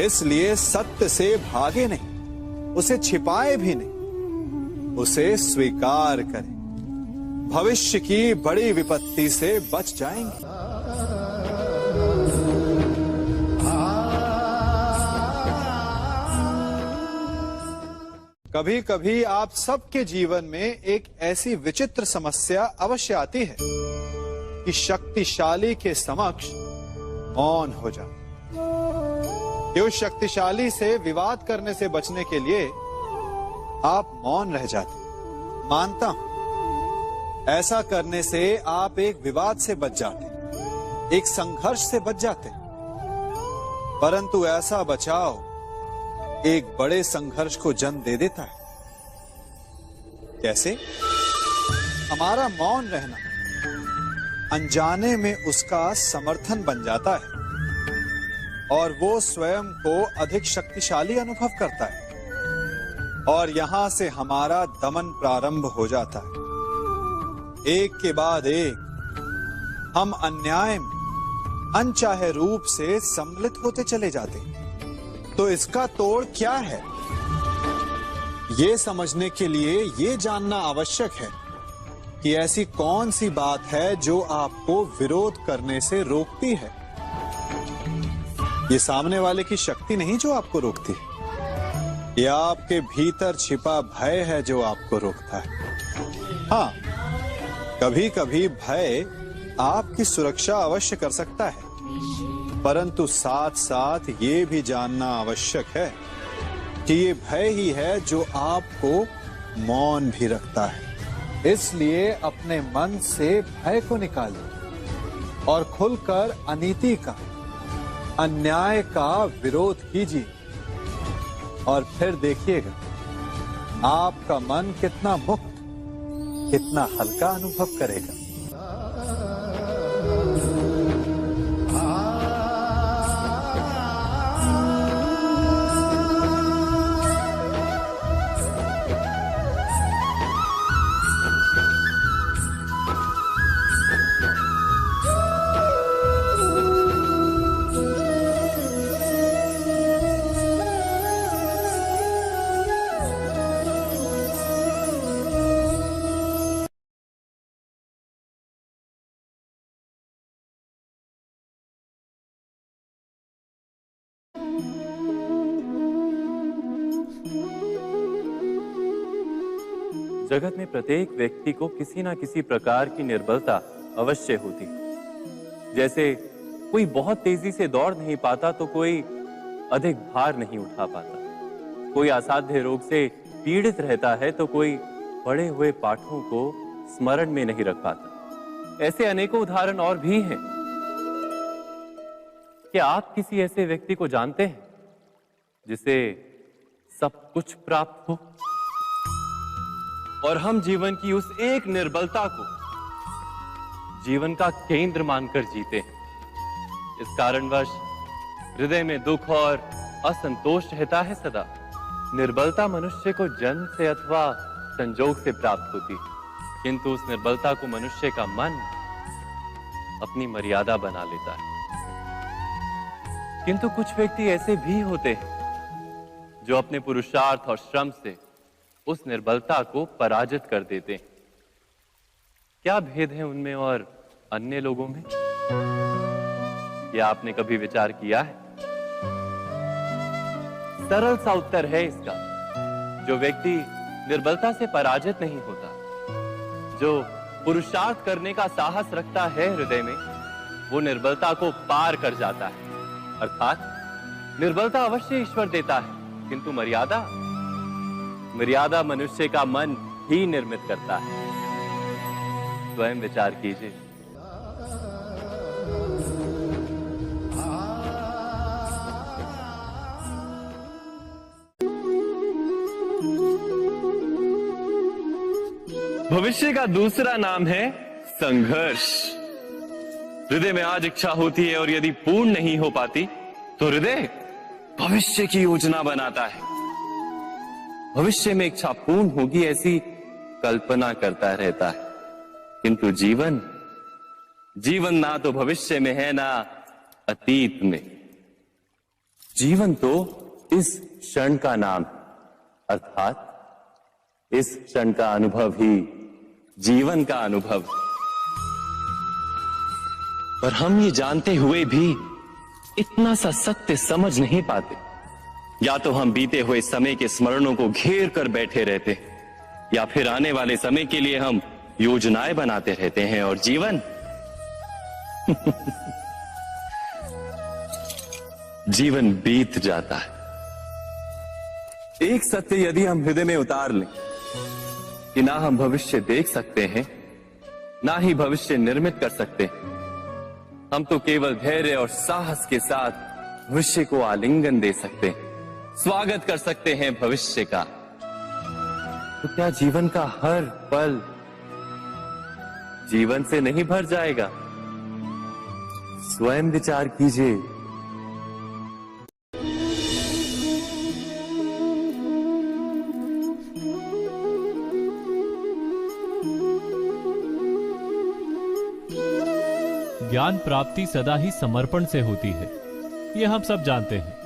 इसलिए सत्य से भागे नहीं, उसे छिपाए भी नहीं, उसे स्वीकार करें, भविष्य की बड़ी विपत्ति से बच जाएंगे। कभी कभी आप सबके जीवन में एक ऐसी विचित्र समस्या अवश्य आती है कि शक्तिशाली के समक्ष मौन हो जाओ। कि उस शक्तिशाली से विवाद करने से बचने के लिए आप मौन रह जाते। मानता हूं ऐसा करने से आप एक विवाद से बच जाते, एक संघर्ष से बच जाते, परंतु ऐसा बचाव एक बड़े संघर्ष को जन्म दे देता है। कैसे? हमारा मौन रहना अनजाने में उसका समर्थन बन जाता है और वो स्वयं को अधिक शक्तिशाली अनुभव करता है और यहां से हमारा दमन प्रारंभ हो जाता है। एक के बाद एक हम अन्याय में अनचाहे रूप से सम्मिलित होते चले जाते हैं। तो इसका तोड़ क्या है? ये समझने के लिए ये जानना आवश्यक है कि ऐसी कौन सी बात है जो आपको विरोध करने से रोकती है। ये सामने वाले की शक्ति नहीं जो आपको रोकती है, ये आपके भीतर छिपा भय है जो आपको रोकता है। हाँ, कभी कभी भय आपकी सुरक्षा अवश्य कर सकता है, परंतु साथ साथ ये भी जानना आवश्यक है कि ये भय ही है जो आपको मौन भी रखता है। इसलिए अपने मन से भय को निकालिए और खुलकर अनीति का, अन्याय का विरोध कीजिए और फिर देखिएगा आपका मन कितना मुक्त, कितना हल्का अनुभव करेगा। जगत में प्रत्येक व्यक्ति को किसी ना किसी प्रकार की निर्बलता अवश्य होती है। जैसे कोई बहुत तेजी से दौड़ नहीं पाता तो कोई अधिक भार नहीं उठा पाता, कोई असाध्य रोग से पीड़ित रहता है तो कोई पढ़े हुए पाठों को स्मरण में नहीं रख पाता। ऐसे अनेकों उदाहरण और भी हैं। क्या आप किसी ऐसे व्यक्ति को जानते हैं जिसे सब कुछ प्राप्त हो और हम जीवन की उस एक निर्बलता को जीवन का केंद्र मानकर जीते हैं? इस कारणवश हृदय में दुख और असंतोष रहता है सदा। निर्बलता मनुष्य को जन्म से अथवा संजोग से प्राप्त होती है, किंतु उस निर्बलता को मनुष्य का मन अपनी मर्यादा बना लेता है। किंतु कुछ व्यक्ति ऐसे भी होते हैं जो अपने पुरुषार्थ और श्रम से उस निर्बलता को पराजित कर देते हैं। क्या भेद है उनमें और अन्य लोगों में? क्या आपने कभी विचार किया है? सरल सा उत्तर है इसका। जो व्यक्ति निर्बलता से पराजित नहीं होता, जो पुरुषार्थ करने का साहस रखता है हृदय में, वो निर्बलता को पार कर जाता है। अर्थात निर्बलता अवश्य ईश्वर देता है, किंतु मर्यादा मनुष्य का मन ही निर्मित करता है। स्वयं विचार कीजिए। भविष्य का दूसरा नाम है संघर्ष। हृदय में आज इच्छा होती है और यदि पूर्ण नहीं हो पाती तो हृदय भविष्य की योजना बनाता है। भविष्य में इच्छा पूर्ण होगी ऐसी कल्पना करता रहता है, किंतु जीवन ना तो भविष्य में है ना अतीत में। जीवन तो इस क्षण का नाम, अर्थात इस क्षण का अनुभव ही जीवन का अनुभव। पर हम ये जानते हुए भी इतना सा सत्य समझ नहीं पाते। या तो हम बीते हुए समय के स्मरणों को घेर कर बैठे रहते हैं, या फिर आने वाले समय के लिए हम योजनाएं बनाते रहते हैं, और जीवन जीवन बीत जाता है। एक सत्य यदि हम हृदय में उतार लें कि ना हम भविष्य देख सकते हैं, ना ही भविष्य निर्मित कर सकते हैं, हम तो केवल धैर्य और साहस के साथ भविष्य को आलिंगन दे सकते हैं, स्वागत कर सकते हैं भविष्य का। तो क्या जीवन का हर पल जीवन से नहीं भर जाएगा? स्वयं विचार कीजिए। ज्ञान प्राप्ति सदा ही समर्पण से होती है, यह हम सब जानते हैं।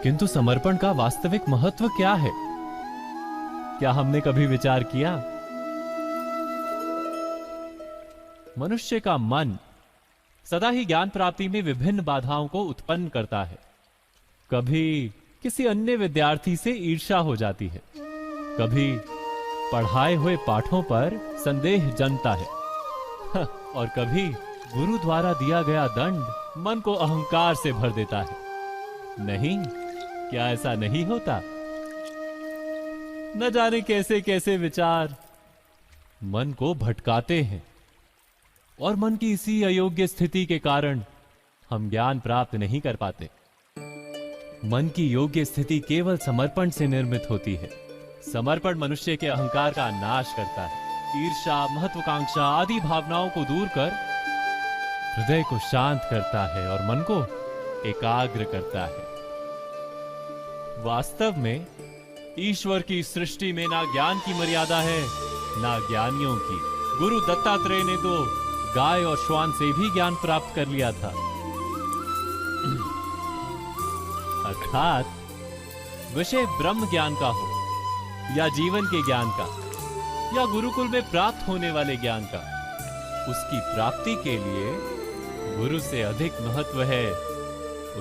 किंतु समर्पण का वास्तविक महत्व क्या है? क्या हमने कभी विचार किया? मनुष्य का मन सदा ही ज्ञान प्राप्ति में विभिन्न बाधाओं को उत्पन्न करता है। कभी किसी अन्य विद्यार्थी से ईर्ष्या हो जाती है, कभी पढ़ाए हुए पाठों पर संदेह जन्मता है, और कभी गुरु द्वारा दिया गया दंड मन को अहंकार से भर देता है। नहीं, क्या ऐसा नहीं होता? न जाने कैसे कैसे विचार मन को भटकाते हैं, और मन की इसी अयोग्य स्थिति के कारण हम ज्ञान प्राप्त नहीं कर पाते। मन की योग्य स्थिति केवल समर्पण से निर्मित होती है। समर्पण मनुष्य के अहंकार का नाश करता है। ईर्ष्या, महत्वाकांक्षा आदि भावनाओं को दूर कर हृदय को शांत करता है और मन को एकाग्र करता है। वास्तव में ईश्वर की सृष्टि में ना ज्ञान की मर्यादा है, ना ज्ञानियों की। गुरु दत्तात्रेय ने तो गाय और श्वान से भी ज्ञान प्राप्त कर लिया था। अर्थात विषय ब्रह्म ज्ञान का हो, या जीवन के ज्ञान का, या गुरुकुल में प्राप्त होने वाले ज्ञान का, उसकी प्राप्ति के लिए गुरु से अधिक महत्व है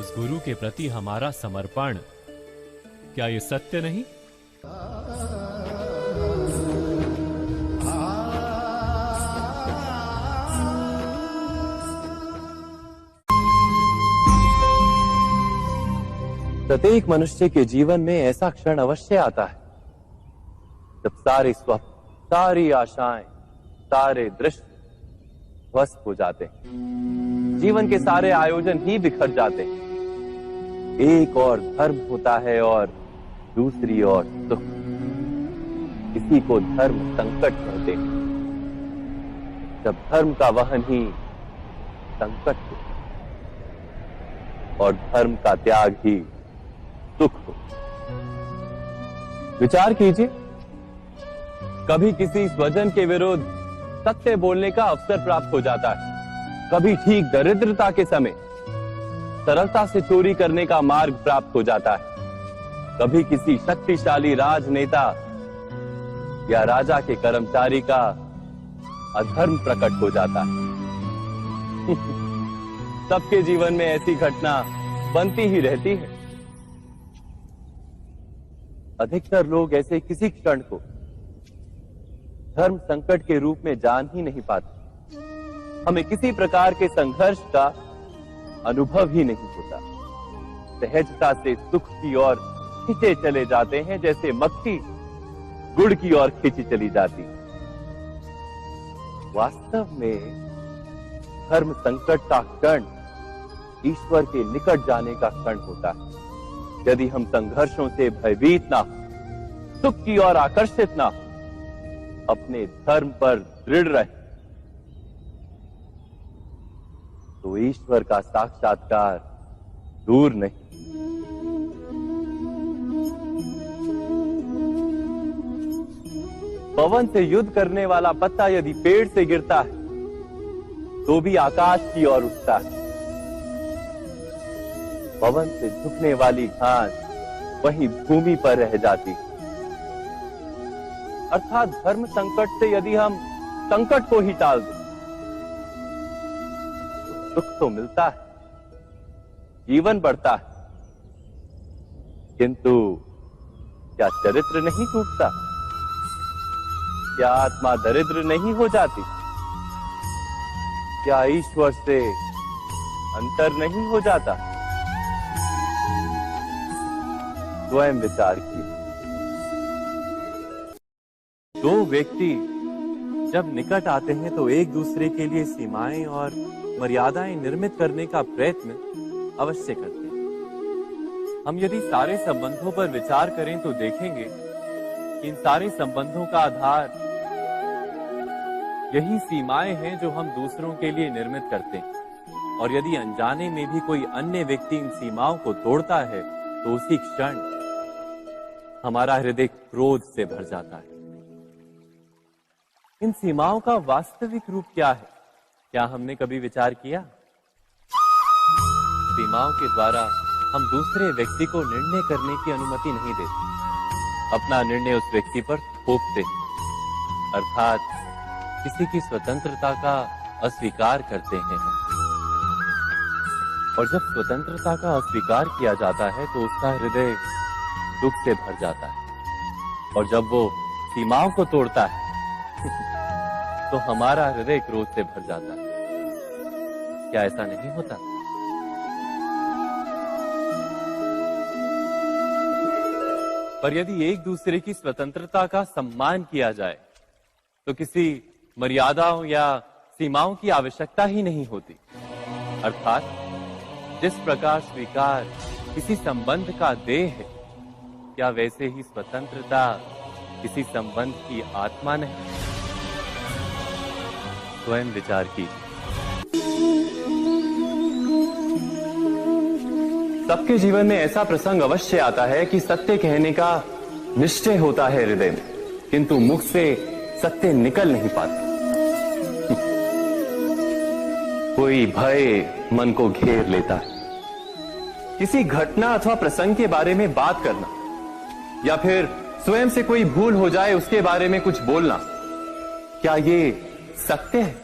उस गुरु के प्रति हमारा समर्पण। क्या यह सत्य नहीं? प्रत्येक मनुष्य के जीवन में ऐसा क्षण अवश्य आता है जब सारे स्वप्न, सारी आशाएं, सारे दृश्य ध्वस्त हो जाते हैं। जीवन के सारे आयोजन ही बिखर जाते हैं। एक और धर्म होता है और दूसरी ओर सुख। इसी को धर्म संकट कहते हैं। जब धर्म का वहन ही संकट हो और धर्म का त्याग ही सुख हो। विचार कीजिए, कभी किसी स्वजन के विरुद्ध सत्य बोलने का अवसर प्राप्त हो जाता है, कभी ठीक दरिद्रता के समय सरलता से चोरी करने का मार्ग प्राप्त हो जाता है, कभी किसी शक्तिशाली राजनेता या राजा के कर्मचारी का अधर्म प्रकट हो जाता है। सबके जीवन में ऐसी घटना बनती ही रहती है। अधिकतर लोग ऐसे किसी क्षण को धर्म संकट के रूप में जान ही नहीं पाते। हमें किसी प्रकार के संघर्ष का अनुभव ही नहीं होता। सहजता से सुख की ओर खींचे चले जाते हैं, जैसे मक्खी गुड़ की ओर खींची चली जाती। वास्तव में धर्म संकट का क्षण ईश्वर के निकट जाने का क्षण होता है। यदि हम संघर्षों से भयभीत ना हो, सुख की ओर आकर्षित ना हो, अपने धर्म पर दृढ़ रहे, तो ईश्वर का साक्षात्कार दूर नहीं। पवन से युद्ध करने वाला पत्ता यदि पेड़ से गिरता है तो भी आकाश की ओर उठता है। पवन से झुकने वाली घास वहीं भूमि पर रह जाती है। अर्थात धर्म संकट से यदि हम संकट को ही टाल दो। सुख तो मिलता है, जीवन बढ़ता है, किंतु क्या चरित्र नहीं टूटता? क्या आत्मा दरिद्र नहीं हो जाती? क्या ईश्वर से अंतर नहीं हो जाता? स्वयं विचार कीजिए। दो व्यक्ति जब निकट आते हैं तो एक दूसरे के लिए सीमाएं और मर्यादाएं निर्मित करने का प्रयत्न अवश्य करते हैं। हम यदि सारे संबंधों पर विचार करें तो देखेंगे कि इन सारे संबंधों का आधार यही सीमाएं हैं जो हम दूसरों के लिए निर्मित करते हैं। और यदि अनजाने में भी कोई अन्य व्यक्ति इन सीमाओं को तोड़ता है तो उसी क्षण हमारा हृदय क्रोध से भर जाता है। इन सीमाओं का वास्तविक रूप क्या है? क्या हमने कभी विचार किया? सीमाओं के द्वारा हम दूसरे व्यक्ति को निर्णय करने की अनुमति नहीं देते, अपना निर्णय उस व्यक्ति पर थोपते हैं, अर्थात किसी की स्वतंत्रता का अस्वीकार करते हैं। और जब स्वतंत्रता का अस्वीकार किया जाता है तो उसका हृदय दुख से भर जाता है, और जब वो सीमाओं को तोड़ता है तो हमारा हृदय क्रोध से भर जाता है। क्या ऐसा नहीं होता? पर यदि एक दूसरे की स्वतंत्रता का सम्मान किया जाए तो किसी मर्यादाओं या सीमाओं की आवश्यकता ही नहीं होती। अर्थात जिस प्रकार स्वीकार किसी संबंध का देह है, क्या वैसे ही स्वतंत्रता किसी संबंध की आत्मा नहीं? स्वयं विचार कीजिए। सबके जीवन में ऐसा प्रसंग अवश्य आता है कि सत्य कहने का निश्चय होता है हृदय में, किंतु मुख से सत्य निकल नहीं पाता। कोई भय मन को घेर लेता है। किसी घटना अथवा प्रसंग के बारे में बात करना या फिर स्वयं से कोई भूल हो जाए उसके बारे में कुछ बोलना, क्या ये सत्य है?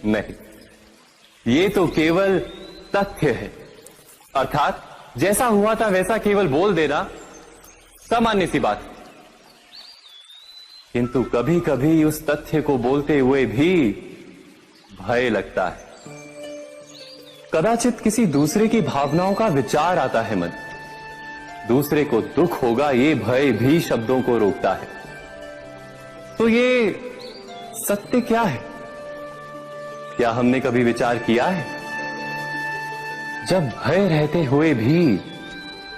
नहीं, ये तो केवल तथ्य है। अर्थात जैसा हुआ था वैसा केवल बोल देना सामान्य सी बात है। किंतु कभी कभी उस तथ्य को बोलते हुए भी भय लगता है। कदाचित किसी दूसरे की भावनाओं का विचार आता है मन, दूसरे को दुख होगा ये भय भी शब्दों को रोकता है। तो ये सत्य क्या है? क्या हमने कभी विचार किया है? जब भय रहते हुए भी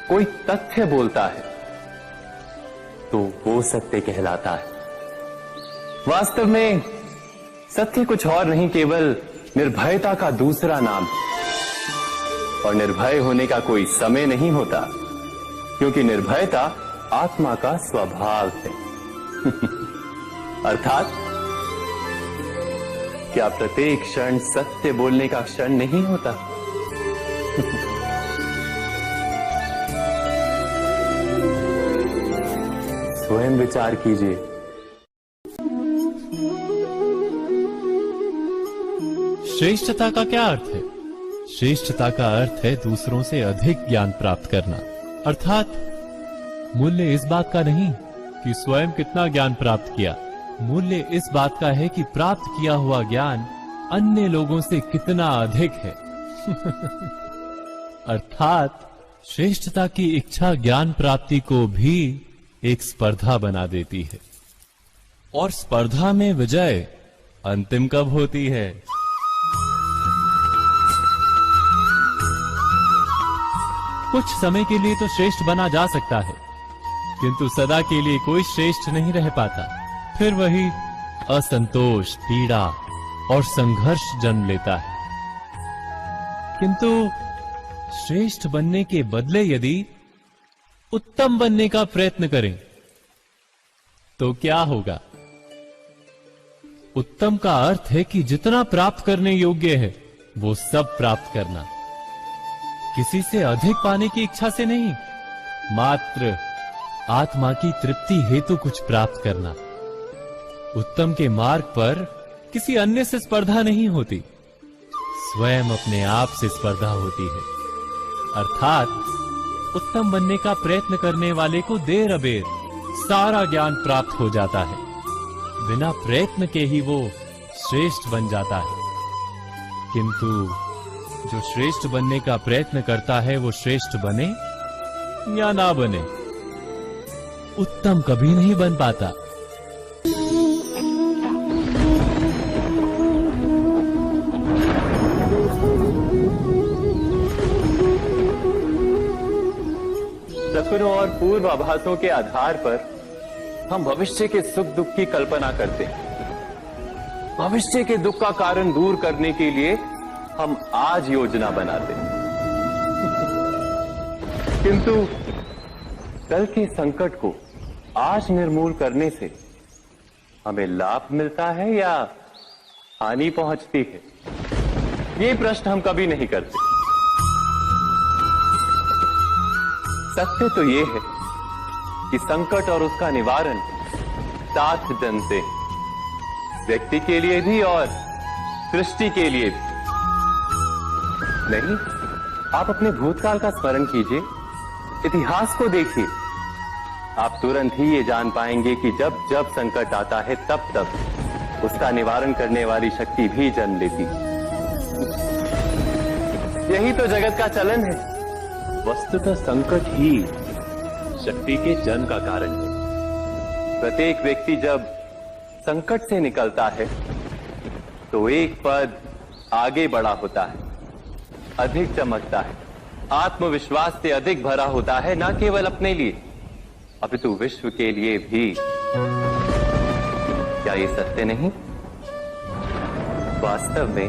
कोई तथ्य बोलता है तो वो सत्य कहलाता है। वास्तव में सत्य कुछ और नहीं, केवल निर्भयता का दूसरा नाम है। और निर्भय होने का कोई समय नहीं होता, क्योंकि निर्भयता आत्मा का स्वभाव है। अर्थात क्या प्रत्येक क्षण सत्य बोलने का क्षण नहीं होता? स्वयं विचार कीजिए। श्रेष्ठता का क्या अर्थ है? श्रेष्ठता का अर्थ है दूसरों से अधिक ज्ञान प्राप्त करना। अर्थात मूल्य इस बात का नहीं कि स्वयं कितना ज्ञान प्राप्त किया, मूल्य इस बात का है कि प्राप्त किया हुआ ज्ञान अन्य लोगों से कितना अधिक है। अर्थात श्रेष्ठता की इच्छा ज्ञान प्राप्ति को भी एक स्पर्धा बना देती है। और स्पर्धा में विजय अंतिम कब होती है? कुछ समय के लिए तो श्रेष्ठ बना जा सकता है, किंतु सदा के लिए कोई श्रेष्ठ नहीं रह पाता। फिर वही असंतोष, पीड़ा और संघर्ष जन्म लेता है। किंतु श्रेष्ठ बनने के बदले यदि उत्तम बनने का प्रयत्न करें तो क्या होगा? उत्तम का अर्थ है कि जितना प्राप्त करने योग्य है वो सब प्राप्त करना, किसी से अधिक पाने की इच्छा से नहीं, मात्र आत्मा की तृप्ति हेतु कुछ प्राप्त करना। उत्तम के मार्ग पर किसी अन्य से स्पर्धा नहीं होती, स्वयं अपने आप से स्पर्धा होती है। अर्थात उत्तम बनने का प्रयत्न करने वाले को देर अबेर सारा ज्ञान प्राप्त हो जाता है। बिना प्रयत्न के ही वो श्रेष्ठ बन जाता है। किंतु जो श्रेष्ठ बनने का प्रयत्न करता है वो श्रेष्ठ बने या ना बने, उत्तम कभी नहीं बन पाता। सपनों और पूर्वाभासों के आधार पर हम भविष्य के सुख दुख की कल्पना करते हैं। भविष्य के दुख का कारण दूर करने के लिए हम आज योजना बनाते हैं। किंतु कल के संकट को आज निर्मूल करने से हमें लाभ मिलता है या हानि पहुंचती है, ये प्रश्न हम कभी नहीं करते। सत्य तो ये है कि संकट और उसका निवारण साथ जनते हैं, व्यक्ति के लिए भी और सृष्टि के लिए भी। नहीं, आप अपने भूतकाल का स्मरण कीजिए, इतिहास को देखिए, आप तुरंत ही ये जान पाएंगे कि जब जब संकट आता है तब तब उसका निवारण करने वाली शक्ति भी जन्म लेती है। यही तो जगत का चलन है। वस्तुतः संकट ही शक्ति के जन्म का कारण है। प्रत्येक व्यक्ति जब संकट से निकलता है तो एक पद आगे बढ़ा होता है, अधिक चमकता है, आत्मविश्वास से अधिक भरा होता है, न केवल अपने लिए अपितु विश्व के लिए भी। क्या ये सत्य नहीं? वास्तव में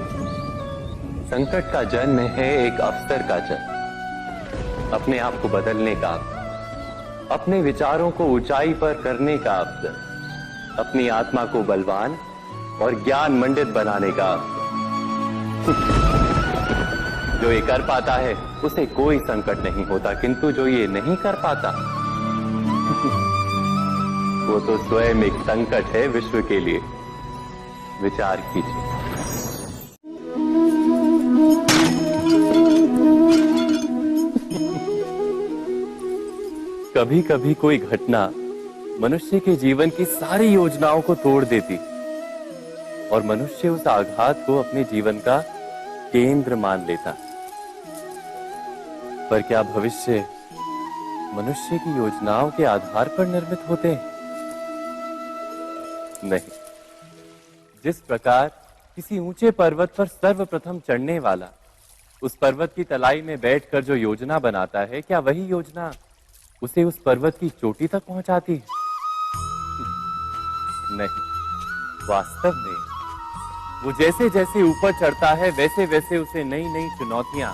संकट का जन्म है एक अवसर का जन्म, अपने आप को बदलने का अवसर, अपने विचारों को ऊंचाई पर करने का अवसर, अपनी आत्मा को बलवान और ज्ञान मंडित बनाने का अवसर। जो ये कर पाता है उसे कोई संकट नहीं होता, किंतु जो ये नहीं कर पाता वो तो स्वयं एक संकट है विश्व के लिए। विचार कीजिए। कभी कभी कोई घटना मनुष्य के जीवन की सारी योजनाओं को तोड़ देती और मनुष्य उस आघात को अपने जीवन का केंद्र मान लेता। पर क्या भविष्य मनुष्य की योजनाओं के आधार पर निर्मित होते हैं? नहीं। जिस प्रकार किसी ऊंचे पर्वत पर सर्वप्रथम चढ़ने वाला उस पर्वत की तलाई में बैठकर जो योजना बनाता है, क्या वही योजना उसे उस पर्वत की चोटी तक पहुंचाती है? नहीं। वास्तव में वो जैसे जैसे ऊपर चढ़ता है वैसे वैसे उसे नई नई चुनौतियां,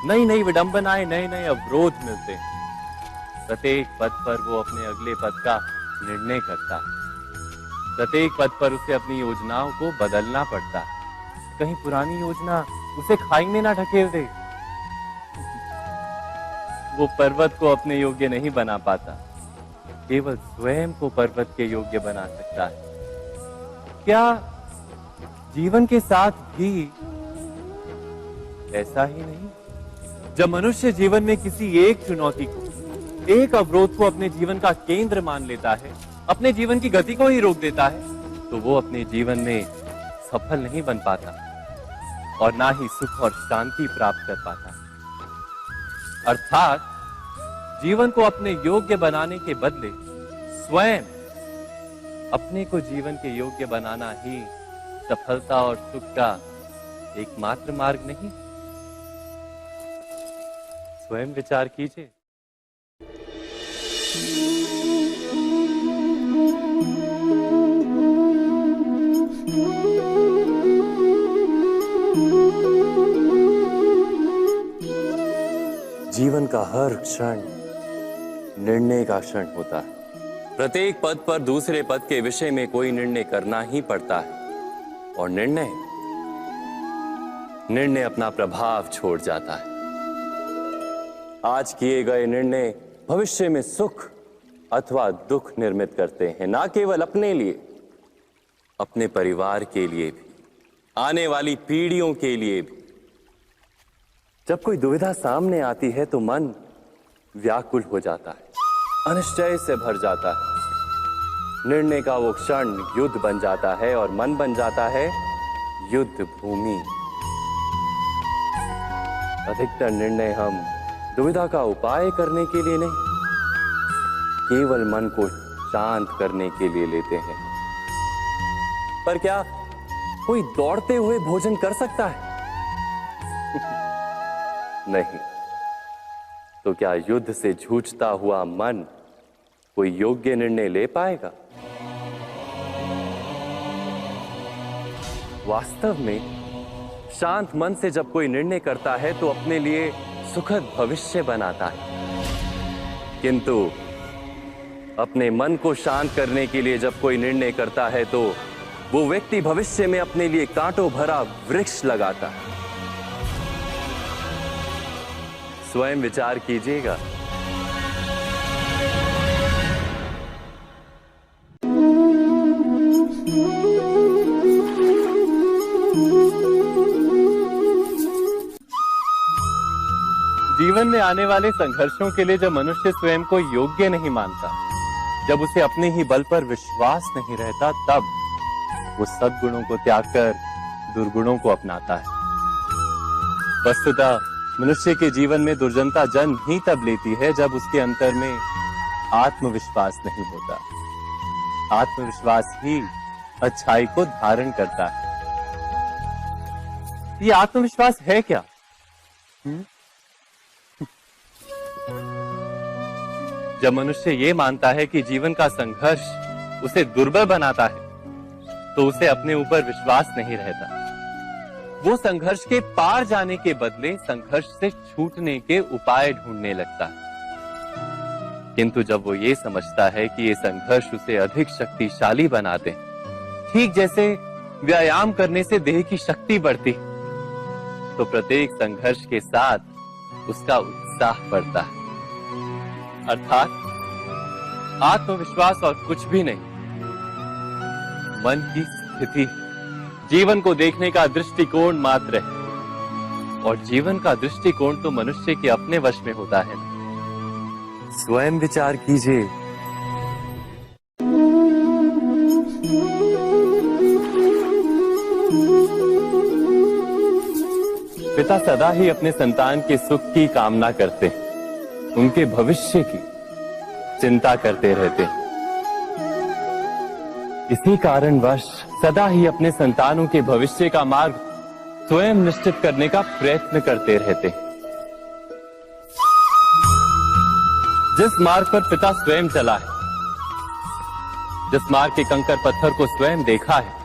नई नई विडंबनाएं, नए नए अवरोध मिलते हैं। प्रत्येक पद पर वो अपने अगले पद का निर्णय करता है। प्रत्येक पद पर उसे अपनी योजनाओं को बदलना पड़ता है। कहीं पुरानी योजना उसे खाई में ना ढकेल दे। वो पर्वत को अपने योग्य नहीं बना पाता, केवल स्वयं को पर्वत के योग्य बना सकता है। क्या जीवन के साथ भी ऐसा ही नहीं? जब मनुष्य जीवन में किसी एक चुनौती को, एक अवरोध को अपने जीवन का केंद्र मान लेता है, अपने जीवन की गति को ही रोक देता है, तो वो अपने जीवन में सफल नहीं बन पाता और ना ही सुख और शांति प्राप्त कर पाता। अर्थात जीवन को अपने योग्य बनाने के बदले स्वयं अपने को जीवन के योग्य बनाना ही सफलता और सुख का एकमात्र मार्ग नहीं? स्वयं विचार कीजिए। जीवन का हर क्षण निर्णय का क्षण होता है। प्रत्येक पद पर दूसरे पद के विषय में कोई निर्णय करना ही पड़ता है और निर्णय अपना प्रभाव छोड़ जाता है। आज किए गए निर्णय भविष्य में सुख अथवा दुख निर्मित करते हैं, ना केवल अपने लिए अपने परिवार के लिए भी, आने वाली पीढ़ियों के लिए भी। जब कोई दुविधा सामने आती है तो मन व्याकुल हो जाता है, अनिश्चय से भर जाता है। निर्णय का वो क्षण युद्ध बन जाता है और मन बन जाता है युद्ध भूमि। अधिकतर निर्णय हम दुविधा का उपाय करने के लिए नहीं, केवल मन को शांत करने के लिए लेते हैं। पर क्या कोई दौड़ते हुए भोजन कर सकता है? नहीं। तो क्या युद्ध से जूझता हुआ मन कोई योग्य निर्णय ले पाएगा? वास्तव में शांत मन से जब कोई निर्णय करता है तो अपने लिए सुखद भविष्य बनाता है, किंतु अपने मन को शांत करने के लिए जब कोई निर्णय करता है तो वो व्यक्ति भविष्य में अपने लिए कांटों भरा वृक्ष लगाता है। स्वयं विचार कीजिएगा। जीवन में आने वाले संघर्षों के लिए जब मनुष्य स्वयं को योग्य नहीं मानता, जब उसे अपने ही बल पर विश्वास नहीं रहता, तब वो सद्गुणों को त्याग कर दुर्गुणों को अपनाता है। वस्तुतः मनुष्य के जीवन में दुर्जनता जन्म ही तब लेती है जब उसके अंतर में आत्मविश्वास नहीं होता। आत्मविश्वास ही अच्छाई को धारण करता है। ये आत्मविश्वास है क्या? जब मनुष्य ये मानता है कि जीवन का संघर्ष उसे दुर्बल बनाता है, तो उसे अपने ऊपर विश्वास नहीं रहता। वो संघर्ष के पार जाने के बदले संघर्ष से छूटने के उपाय ढूंढने लगता है। किंतु जब वो ये समझता है कि ये संघर्ष उसे अधिक शक्तिशाली बनाते हैं, ठीक जैसे व्यायाम करने से देह की शक्ति बढ़ती, तो प्रत्येक संघर्ष के साथ उसका उत्साह बढ़ता है। अर्थात आत्मविश्वास और कुछ भी नहीं, मन की स्थिति, जीवन को देखने का दृष्टिकोण मात्र है। और जीवन का दृष्टिकोण तो मनुष्य के अपने वश में होता है। स्वयं विचार कीजिए। पिता सदा ही अपने संतान के सुख की कामना करते हैं, उनके भविष्य की चिंता करते रहते हैं। इसी कारणवश सदा ही अपने संतानों के भविष्य का मार्ग स्वयं निश्चित करने का प्रयत्न करते रहते हैं। जिस मार्ग पर पिता स्वयं चला है, जिस मार्ग के कंकर पत्थर को स्वयं देखा है,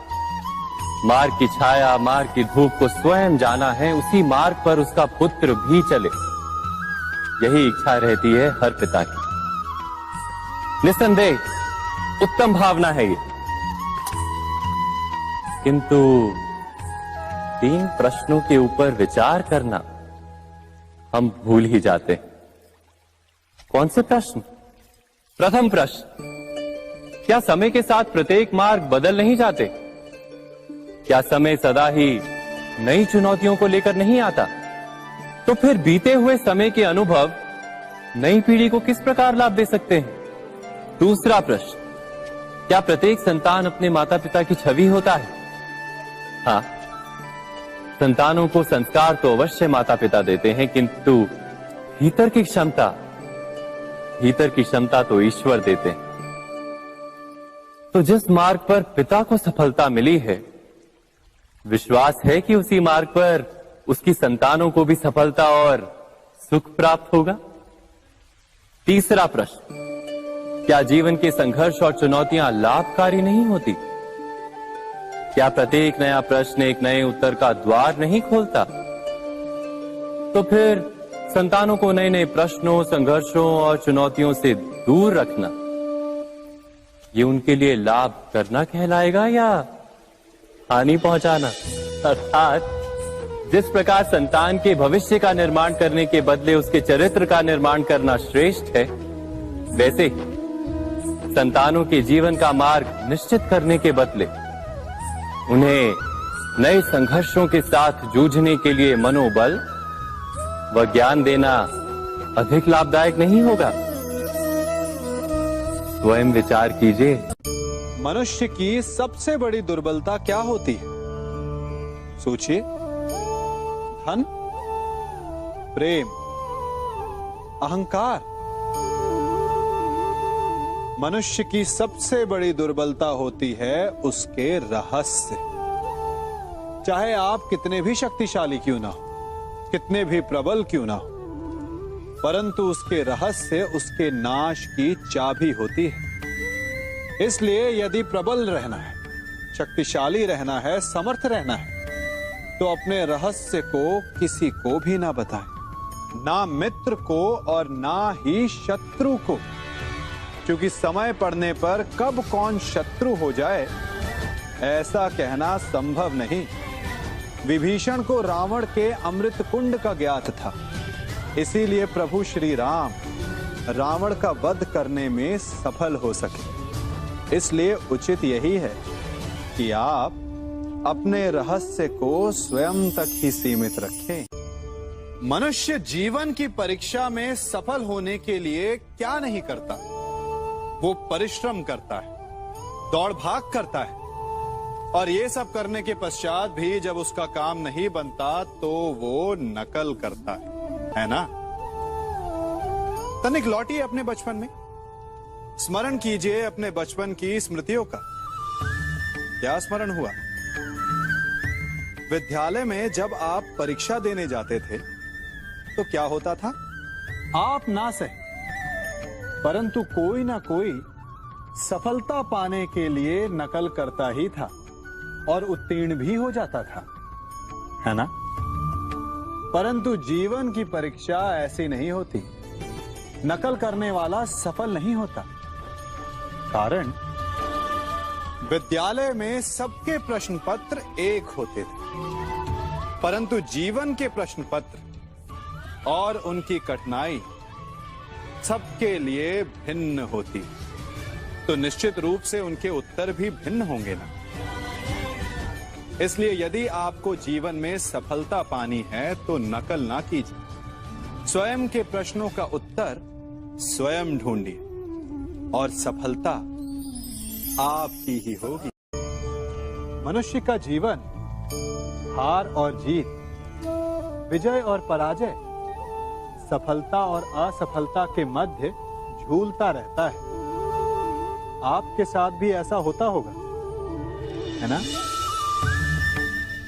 मार्ग की छाया, मार्ग की धूप को स्वयं जाना है, उसी मार्ग पर उसका पुत्र भी चले, यही इच्छा रहती है हर पिता की। निस्संदेह उत्तम भावना है ये। किंतु 3 प्रश्नों के ऊपर विचार करना हम भूल ही जाते हैं। कौन से प्रश्न? प्रथम प्रश्न, क्या समय के साथ प्रत्येक मार्ग बदल नहीं जाते? क्या समय सदा ही नई चुनौतियों को लेकर नहीं आता? तो फिर बीते हुए समय के अनुभव नई पीढ़ी को किस प्रकार लाभ दे सकते हैं? दूसरा प्रश्न, क्या प्रत्येक संतान अपने माता पिता की छवि होता है? हाँ, संतानों को संस्कार तो अवश्य माता पिता देते हैं, किंतु भीतर की क्षमता तो ईश्वर देते हैं। तो जिस मार्ग पर पिता को सफलता मिली है, विश्वास है कि उसी मार्ग पर उसकी संतानों को भी सफलता और सुख प्राप्त होगा। तीसरा प्रश्न, क्या जीवन के संघर्ष और चुनौतियां लाभकारी नहीं होती? क्या प्रत्येक नया प्रश्न एक नए उत्तर का द्वार नहीं खोलता? तो फिर संतानों को नए नए प्रश्नों, संघर्षों और चुनौतियों से दूर रखना, ये उनके लिए लाभ करना कहलाएगा या हानि पहुंचाना? अर्थात जिस प्रकार संतान के भविष्य का निर्माण करने के बदले उसके चरित्र का निर्माण करना श्रेष्ठ है, वैसे ही संतानों के जीवन का मार्ग निश्चित करने के बदले उन्हें नए संघर्षों के साथ जूझने के लिए मनोबल व ज्ञान देना अधिक लाभदायक नहीं होगा? स्वयं विचार कीजिए। मनुष्य की सबसे बड़ी दुर्बलता क्या होती है? सोचिए। धन, प्रेम, अहंकार। मनुष्य की सबसे बड़ी दुर्बलता होती है उसके रहस्य। चाहे आप कितने भी शक्तिशाली क्यों ना हो, कितने भी प्रबल क्यों ना हो, परंतु उसके रहस्य उसके नाश की चाबी होती है। इसलिए यदि प्रबल रहना है, शक्तिशाली रहना है, समर्थ रहना है, तो अपने रहस्य को किसी को भी ना बताएं, ना मित्र को और ना ही शत्रु को, क्योंकि समय पड़ने पर कब कौन शत्रु हो जाए ऐसा कहना संभव नहीं। विभीषण को रावण के अमृत कुंड का ज्ञात था, इसीलिए प्रभु श्री राम रावण का वध करने में सफल हो सके। इसलिए उचित यही है कि आप अपने रहस्य को स्वयं तक ही सीमित रखें। मनुष्य जीवन की परीक्षा में सफल होने के लिए क्या नहीं करता? वो परिश्रम करता है, दौड़ भाग करता है, और ये सब करने के पश्चात भी जब उसका काम नहीं बनता तो वो नकल करता है ना? तनिक लौटिए अपने बचपन में, स्मरण कीजिए अपने बचपन की स्मृतियों का। क्या स्मरण हुआ? विद्यालय में जब आप परीक्षा देने जाते थे तो क्या होता था? आप ना सहे, परंतु कोई ना कोई सफलता पाने के लिए नकल करता ही था और उत्तीर्ण भी हो जाता था, है ना? परंतु जीवन की परीक्षा ऐसी नहीं होती। नकल करने वाला सफल नहीं होता। कारण विद्यालय में सबके प्रश्न पत्र एक होते थे, परंतु जीवन के प्रश्न पत्र और उनकी कठिनाई सबके लिए भिन्न होती, तो निश्चित रूप से उनके उत्तर भी भिन्न होंगे ना। इसलिए यदि आपको जीवन में सफलता पानी है तो नकल ना कीजिए, स्वयं के प्रश्नों का उत्तर स्वयं ढूंढिए और सफलता आपकी ही होगी। मनुष्य का जीवन हार और जीत, विजय और पराजय, सफलता और असफलता के मध्य झूलता रहता है। आपके साथ भी ऐसा होता होगा, है ना?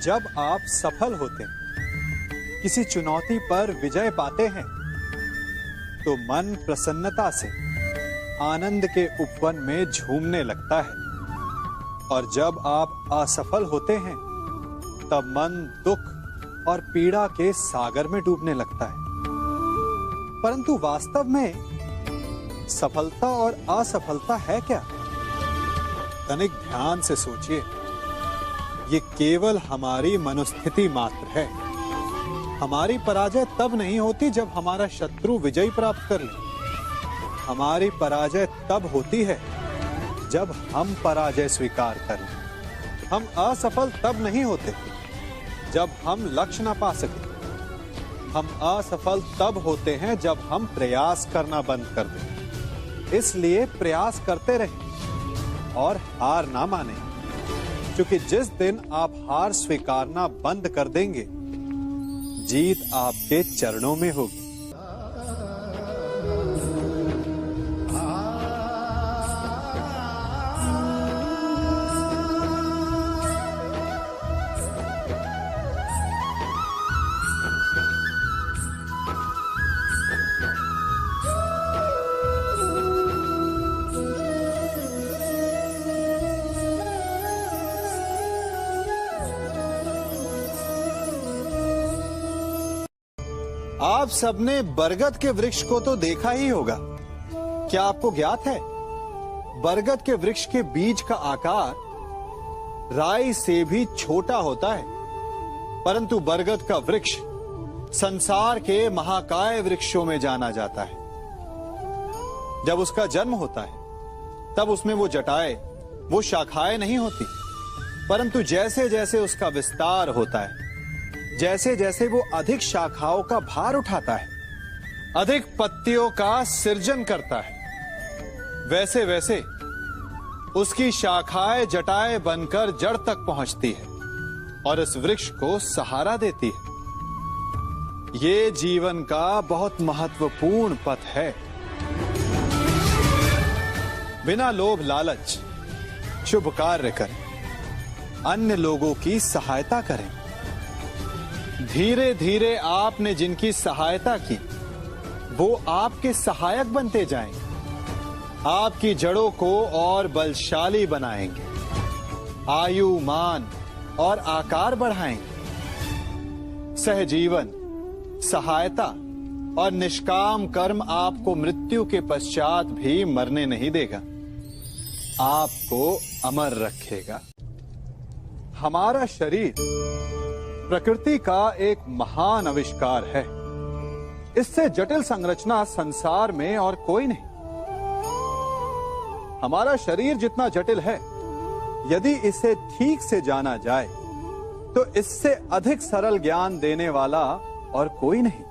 जब आप सफल होते हैं, किसी चुनौती पर विजय पाते हैं, तो मन प्रसन्नता से आनंद के उपवन में झूमने लगता है, और जब आप असफल होते हैं तब मन दुख और पीड़ा के सागर में डूबने लगता है। परंतु वास्तव में सफलता और असफलता है क्या? तनिक ध्यान से सोचिए। ये केवल हमारी मनोस्थिति मात्र है। हमारी पराजय तब नहीं होती जब हमारा शत्रु विजय प्राप्त कर ले। हमारी पराजय तब होती है जब हम पराजय स्वीकार कर लें। हम असफल तब नहीं होते जब हम लक्ष्य ना पा सके। हम असफल तब होते हैं जब हम प्रयास करना बंद कर दें। इसलिए प्रयास करते रहें और हार ना माने, क्योंकि जिस दिन आप हार स्वीकारना बंद कर देंगे, जीत आपके चरणों में होगी। आप सबने बरगद के वृक्ष को तो देखा ही होगा। क्या आपको ज्ञात है, बरगद के वृक्ष के बीज का आकार राई से भी छोटा होता है, परंतु बरगद का वृक्ष संसार के महाकाय वृक्षों में जाना जाता है। जब उसका जन्म होता है तब उसमें वो जटाएं, वो शाखाएं नहीं होती, परंतु जैसे जैसे उसका विस्तार होता है, जैसे जैसे वो अधिक शाखाओं का भार उठाता है, अधिक पत्तियों का सृजन करता है, वैसे वैसे उसकी शाखाएं जटाएं बनकर जड़ तक पहुंचती है और इस वृक्ष को सहारा देती है। ये जीवन का बहुत महत्वपूर्ण पथ है। बिना लोभ लालच शुभ कार्य करें, अन्य लोगों की सहायता करें। धीरे धीरे आपने जिनकी सहायता की वो आपके सहायक बनते जाएंगे, आपकी जड़ों को और बलशाली बनाएंगे, आयु मान और आकार बढ़ाएंगे। सहजीवन, सहायता और निष्काम कर्म आपको मृत्यु के पश्चात भी मरने नहीं देगा, आपको अमर रखेगा। हमारा शरीर प्रकृति का एक महान आविष्कार है। इससे जटिल संरचना संसार में और कोई नहीं। हमारा शरीर जितना जटिल है, यदि इसे ठीक से जाना जाए तो इससे अधिक सरल ज्ञान देने वाला और कोई नहीं।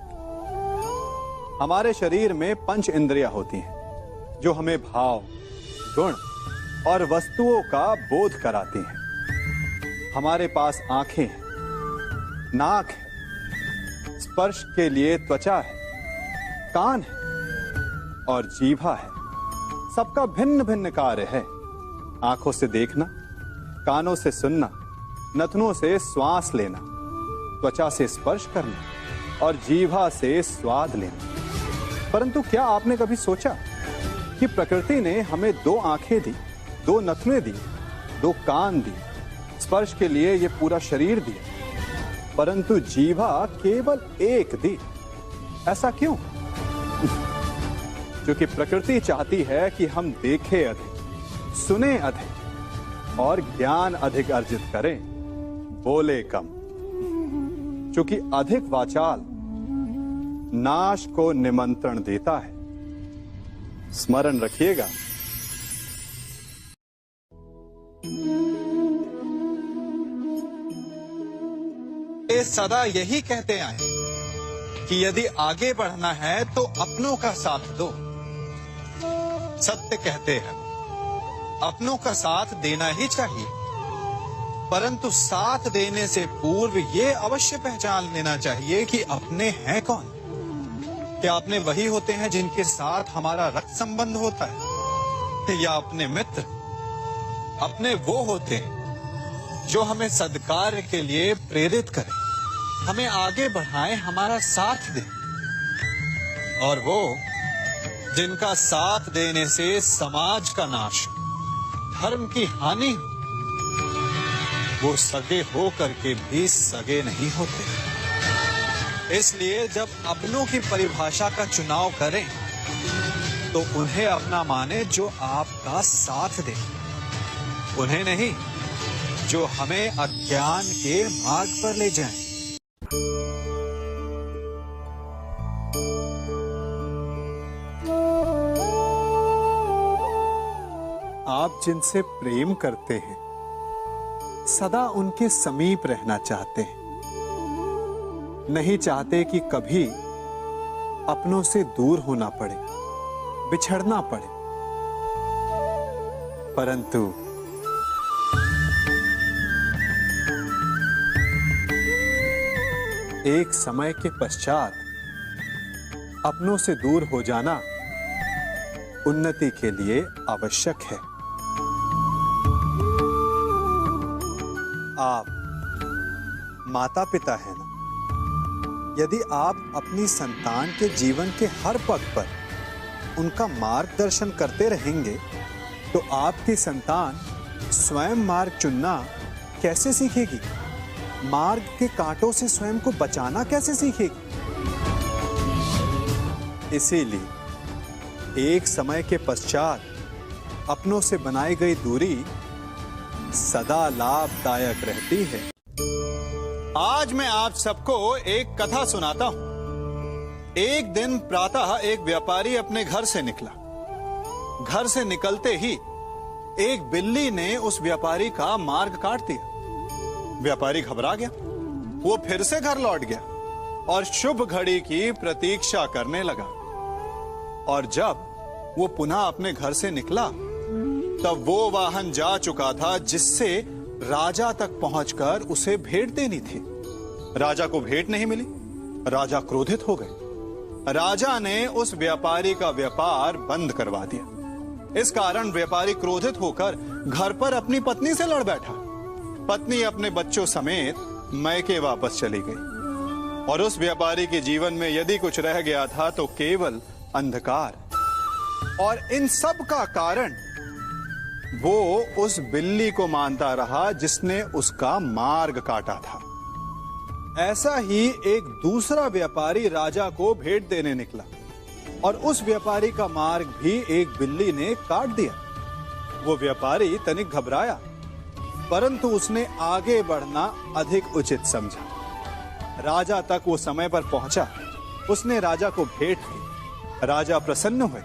हमारे शरीर में 5 इंद्रियां होती हैं जो हमें भाव, गुण और वस्तुओं का बोध कराती हैं। हमारे पास आंखें हैं, नाक है, स्पर्श के लिए त्वचा है, कान है और जीभा है। सबका भिन्न भिन्न कार्य है। आंखों से देखना, कानों से सुनना, नथनों से श्वास लेना, त्वचा से स्पर्श करना और जीभा से स्वाद लेना। परंतु क्या आपने कभी सोचा कि प्रकृति ने हमें 2 आंखें दी, 2 नथने दी, 2 कान दी, स्पर्श के लिए ये पूरा शरीर दिया, परंतु जीभा केवल 1 दी? ऐसा क्यों? क्योंकि प्रकृति चाहती है कि हम देखें अधिक, सुने अधिक और ज्ञान अधिक अर्जित करें, बोले कम। क्योंकि अधिक वाचाल नाश को निमंत्रण देता है। स्मरण रखिएगा। ये सदा यही कहते आए कि यदि आगे बढ़ना है तो अपनों का साथ दो। सत्य कहते हैं, अपनों का साथ देना ही चाहिए, परंतु साथ देने से पूर्व ये अवश्य पहचान लेना चाहिए कि अपने हैं कौन। क्या अपने वही होते हैं जिनके साथ हमारा रक्त संबंध होता है, या अपने मित्र? अपने वो होते हैं जो हमें सद्कार्य के लिए प्रेरित करें, हमें आगे बढ़ाएं, हमारा साथ दें। और वो जिनका साथ देने से समाज का नाश, धर्म की हानि हो, वो सगे हो करके भी सगे नहीं होते। इसलिए जब अपनों की परिभाषा का चुनाव करें तो उन्हें अपना माने जो आपका साथ दे, उन्हें नहीं जो हमें अज्ञान के मार्ग पर ले जाएं। आप जिनसे प्रेम करते हैं, सदा उनके समीप रहना चाहते हैं, नहीं चाहते कि कभी अपनों से दूर होना पड़े, बिछड़ना पड़े। परंतु एक समय के पश्चात अपनों से दूर हो जाना उन्नति के लिए आवश्यक है। आप माता पिता हैं ना? यदि आप अपनी संतान के जीवन के हर पग पर उनका मार्गदर्शन करते रहेंगे तो आपकी संतान स्वयं मार्ग चुनना कैसे सीखेगी? मार्ग के कांटों से स्वयं को बचाना कैसे सीखेगी? इसीलिए एक समय के पश्चात अपनों से बनाई गई दूरी सदा लाभदायक रहती है। आज मैं आप सबको एक कथा सुनाता हूं। एक दिन प्रातः एक व्यापारी अपने घर से निकला। घर से निकलते ही एक बिल्ली ने उस व्यापारी का मार्ग काट दिया। व्यापारी घबरा गया, वो फिर से घर लौट गया और शुभ घड़ी की प्रतीक्षा करने लगा। और जब वो पुनः अपने घर से निकला तब वो वाहन जा चुका था जिससे राजा तक पहुंचकर उसे भेंट देनी थी। राजा को भेंट नहीं मिली, राजा क्रोधित हो गए। राजा ने उस व्यापारी का व्यापार बंद करवा दिया। इस कारण व्यापारी क्रोधित होकर घर पर अपनी पत्नी से लड़ बैठा। पत्नी अपने बच्चों समेत मैके वापस चली गई और उस व्यापारी के जीवन में यदि कुछ रह गया था तो केवल अंधकार। और इन सब का कारण वो उस बिल्ली को मानता रहा जिसने उसका मार्ग काटा था। ऐसा ही एक दूसरा व्यापारी राजा को भेंट देने निकला और उस व्यापारी का मार्ग भी एक बिल्ली ने काट दिया। वो व्यापारी तनिक घबराया, परंतु उसने आगे बढ़ना अधिक उचित समझा। राजा तक वो समय पर पहुंचा। उसने राजा को भेंट दी। राजा प्रसन्न हुए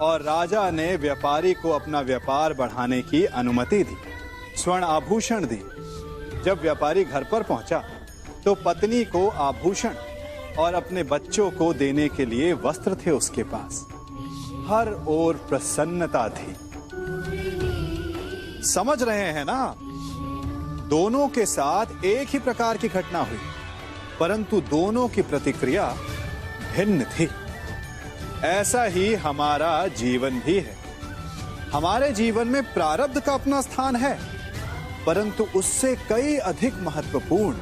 और राजा ने व्यापारी को अपना व्यापार बढ़ाने की अनुमति दी, स्वर्ण आभूषण दी। जब व्यापारी घर पर पहुंचा तो पत्नी को आभूषण और अपने बच्चों को देने के लिए वस्त्र थे उसके पास। हर ओर प्रसन्नता थी। समझ रहे हैं ना? दोनों के साथ एक ही प्रकार की घटना हुई, परंतु दोनों की प्रतिक्रिया भिन्न थी। ऐसा ही हमारा जीवन भी है। हमारे जीवन में प्रारब्ध का अपना स्थान है, परंतु उससे कई अधिक महत्वपूर्ण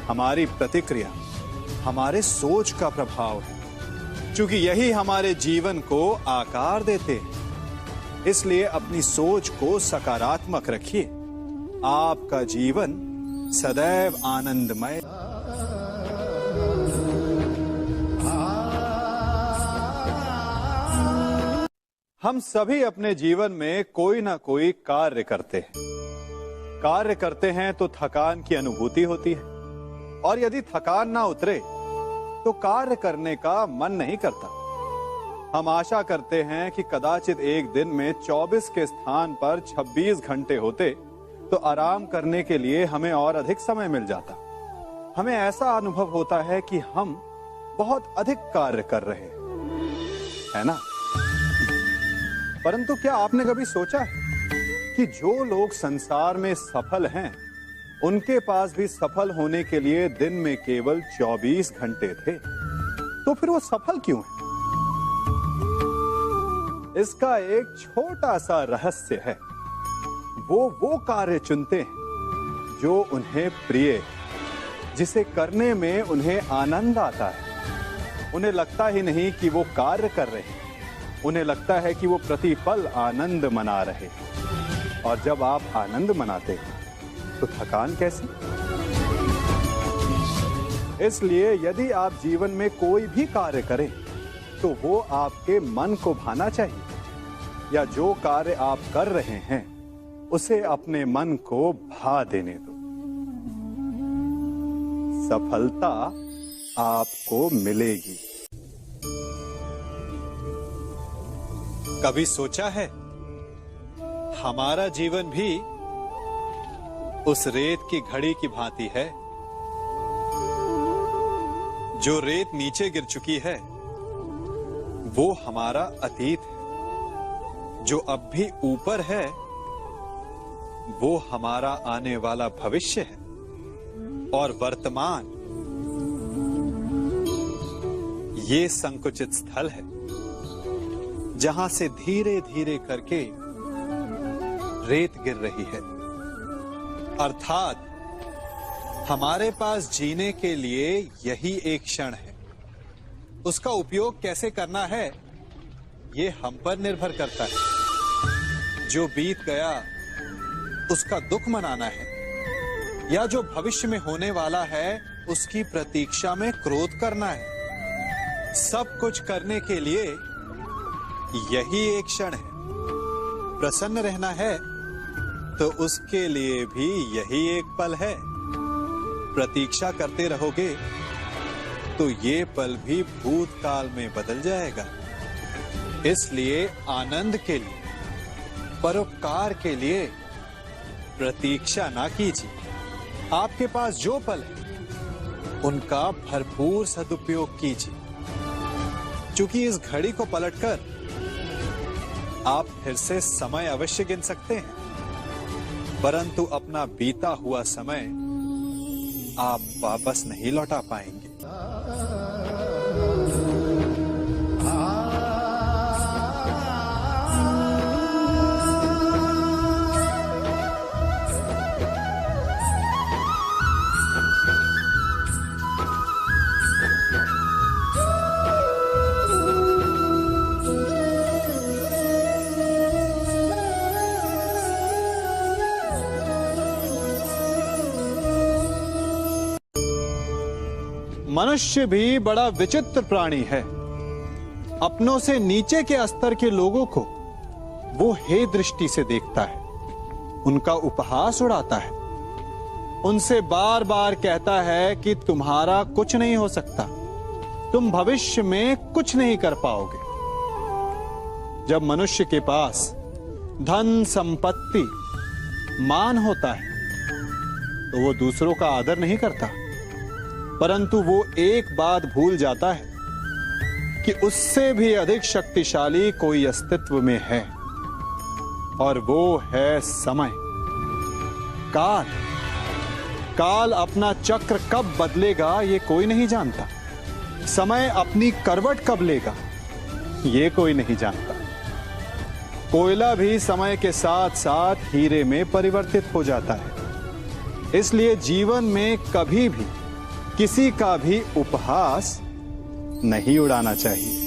हमारी प्रतिक्रिया, हमारे सोच का प्रभाव है, क्योंकि यही हमारे जीवन को आकार देते हैं। इसलिए अपनी सोच को सकारात्मक रखिए। आपका जीवन सदैव आनंदमय। हम सभी अपने जीवन में कोई ना कोई कार्य करते हैं। कार्य करते हैं तो थकान की अनुभूति होती है और यदि थकान ना उतरे तो कार्य करने का मन नहीं करता। हम आशा करते हैं कि कदाचित एक दिन में 24 के स्थान पर 26 घंटे होते तो आराम करने के लिए हमें और अधिक समय मिल जाता। हमें ऐसा अनुभव होता है कि हम बहुत अधिक कार्य कर रहे हैं, है ना? परंतु क्या आपने कभी सोचा है कि जो लोग संसार में सफल हैं, उनके पास भी सफल होने के लिए दिन में केवल 24 घंटे थे, तो फिर वो सफल क्यों है? इसका एक छोटा सा रहस्य है। वो कार्य चुनते हैं जो उन्हें प्रिय है, जिसे करने में उन्हें आनंद आता है। उन्हें लगता ही नहीं कि वो कार्य कर रहे हैं, उन्हें लगता है कि वो प्रतिपल आनंद मना रहे। और जब आप आनंद मनाते हैं तो थकान कैसी? इसलिए यदि आप जीवन में कोई भी कार्य करें तो वो आपके मन को भाना चाहिए, या जो कार्य आप कर रहे हैं उसे अपने मन को भा देने दो। सफलता आपको मिलेगी। कभी सोचा है हमारा जीवन भी उस रेत की घड़ी की भांति है? जो रेत नीचे गिर चुकी है वो हमारा अतीत है। जो अब भी ऊपर है वो हमारा आने वाला भविष्य है। और वर्तमान ये संकुचित स्थल है जहां से धीरे धीरे करके रेत गिर रही है। अर्थात हमारे पास जीने के लिए यही एक क्षण है। उसका उपयोग कैसे करना है ये हम पर निर्भर करता है। जो बीत गया उसका दुख मनाना है, या जो भविष्य में होने वाला है उसकी प्रतीक्षा में क्रोध करना है। सब कुछ करने के लिए यही एक क्षण है। प्रसन्न रहना है तो उसके लिए भी यही एक पल है। प्रतीक्षा करते रहोगे तो ये पल भी भूतकाल में बदल जाएगा। इसलिए आनंद के लिए परोपकार के लिए प्रतीक्षा ना कीजिए। आपके पास जो पल है उनका भरपूर सदुपयोग कीजिए, क्योंकि इस घड़ी को पलटकर आप फिर से समय अवश्य गिन सकते हैं, परंतु अपना बीता हुआ समय आप वापस नहीं लौटा पाएंगे। मनुष्य भी बड़ा विचित्र प्राणी है। अपनों से नीचे के स्तर के लोगों को वो हे दृष्टि से देखता है, उनका उपहास उड़ाता है, उनसे बार बार कहता है कि तुम्हारा कुछ नहीं हो सकता, तुम भविष्य में कुछ नहीं कर पाओगे। जब मनुष्य के पास धन, संपत्ति, मान होता है तो वो दूसरों का आदर नहीं करता, परंतु वो एक बात भूल जाता है कि उससे भी अधिक शक्तिशाली कोई अस्तित्व में है, और वो है समय। काल काल अपना चक्र कब बदलेगा ये कोई नहीं जानता। समय अपनी करवट कब लेगा ये कोई नहीं जानता। कोयला भी समय के साथ साथ हीरे में परिवर्तित हो जाता है। इसलिए जीवन में कभी भी किसी का भी उपहास नहीं उड़ाना चाहिए।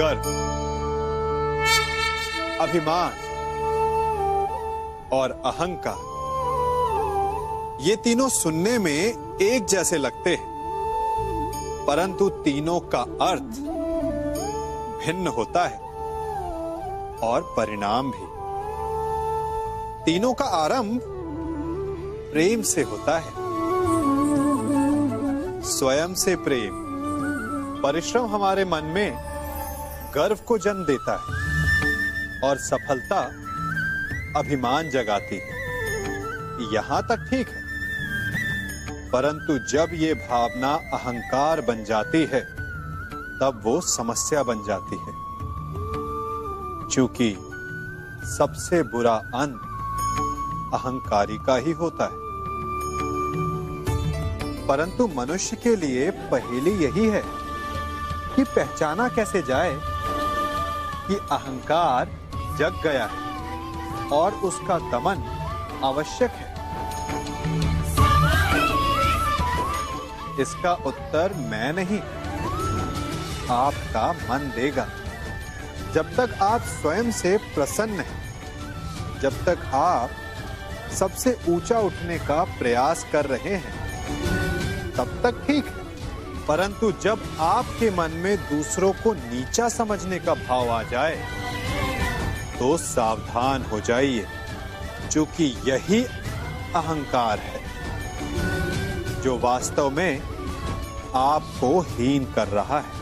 गर्व, अभिमान और अहंकार, ये तीनों सुनने में एक जैसे लगते हैं, परंतु तीनों का अर्थ भिन्न होता है और परिणाम भी। तीनों का आरंभ प्रेम से होता है। स्वयं से प्रेम, परिश्रम हमारे मन में गर्व को जन्म देता है और सफलता अभिमान जगाती है। यहां तक ठीक है, परंतु जब ये भावना अहंकार बन जाती है तब वो समस्या बन जाती है, क्योंकि सबसे बुरा अंत अहंकारी का ही होता है। परंतु मनुष्य के लिए पहेली यही है कि पहचाना कैसे जाए कि अहंकार जग गया है और उसका दमन आवश्यक है। इसका उत्तर मैं नहीं, आपका मन देगा। जब तक आप स्वयं से प्रसन्न हैं, जब तक आप सबसे ऊंचा उठने का प्रयास कर रहे हैं, तब तक ठीक है। परंतु जब आपके मन में दूसरों को नीचा समझने का भाव आ जाए तो सावधान हो जाइए, क्योंकि यही अहंकार है जो वास्तव में आपको हीन कर रहा है।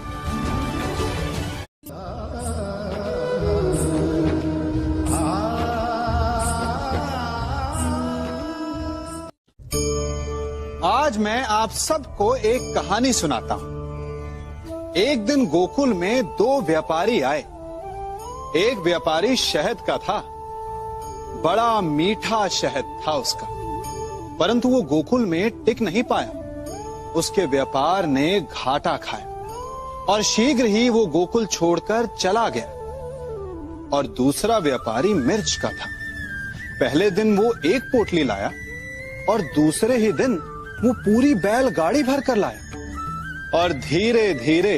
आज मैं आप सबको एक कहानी सुनाता हूं। एक दिन गोकुल में दो व्यापारी आए। एक व्यापारी शहद का था, बड़ा मीठा शहद था उसका, परंतु वो गोकुल में टिक नहीं पाया। उसके व्यापार ने घाटा खाया और शीघ्र ही वो गोकुल छोड़कर चला गया। और दूसरा व्यापारी मिर्च का था। पहले दिन वो एक पोटली लाया और दूसरे ही दिन वो पूरी बैलगाड़ी भर कर लाया, और धीरे धीरे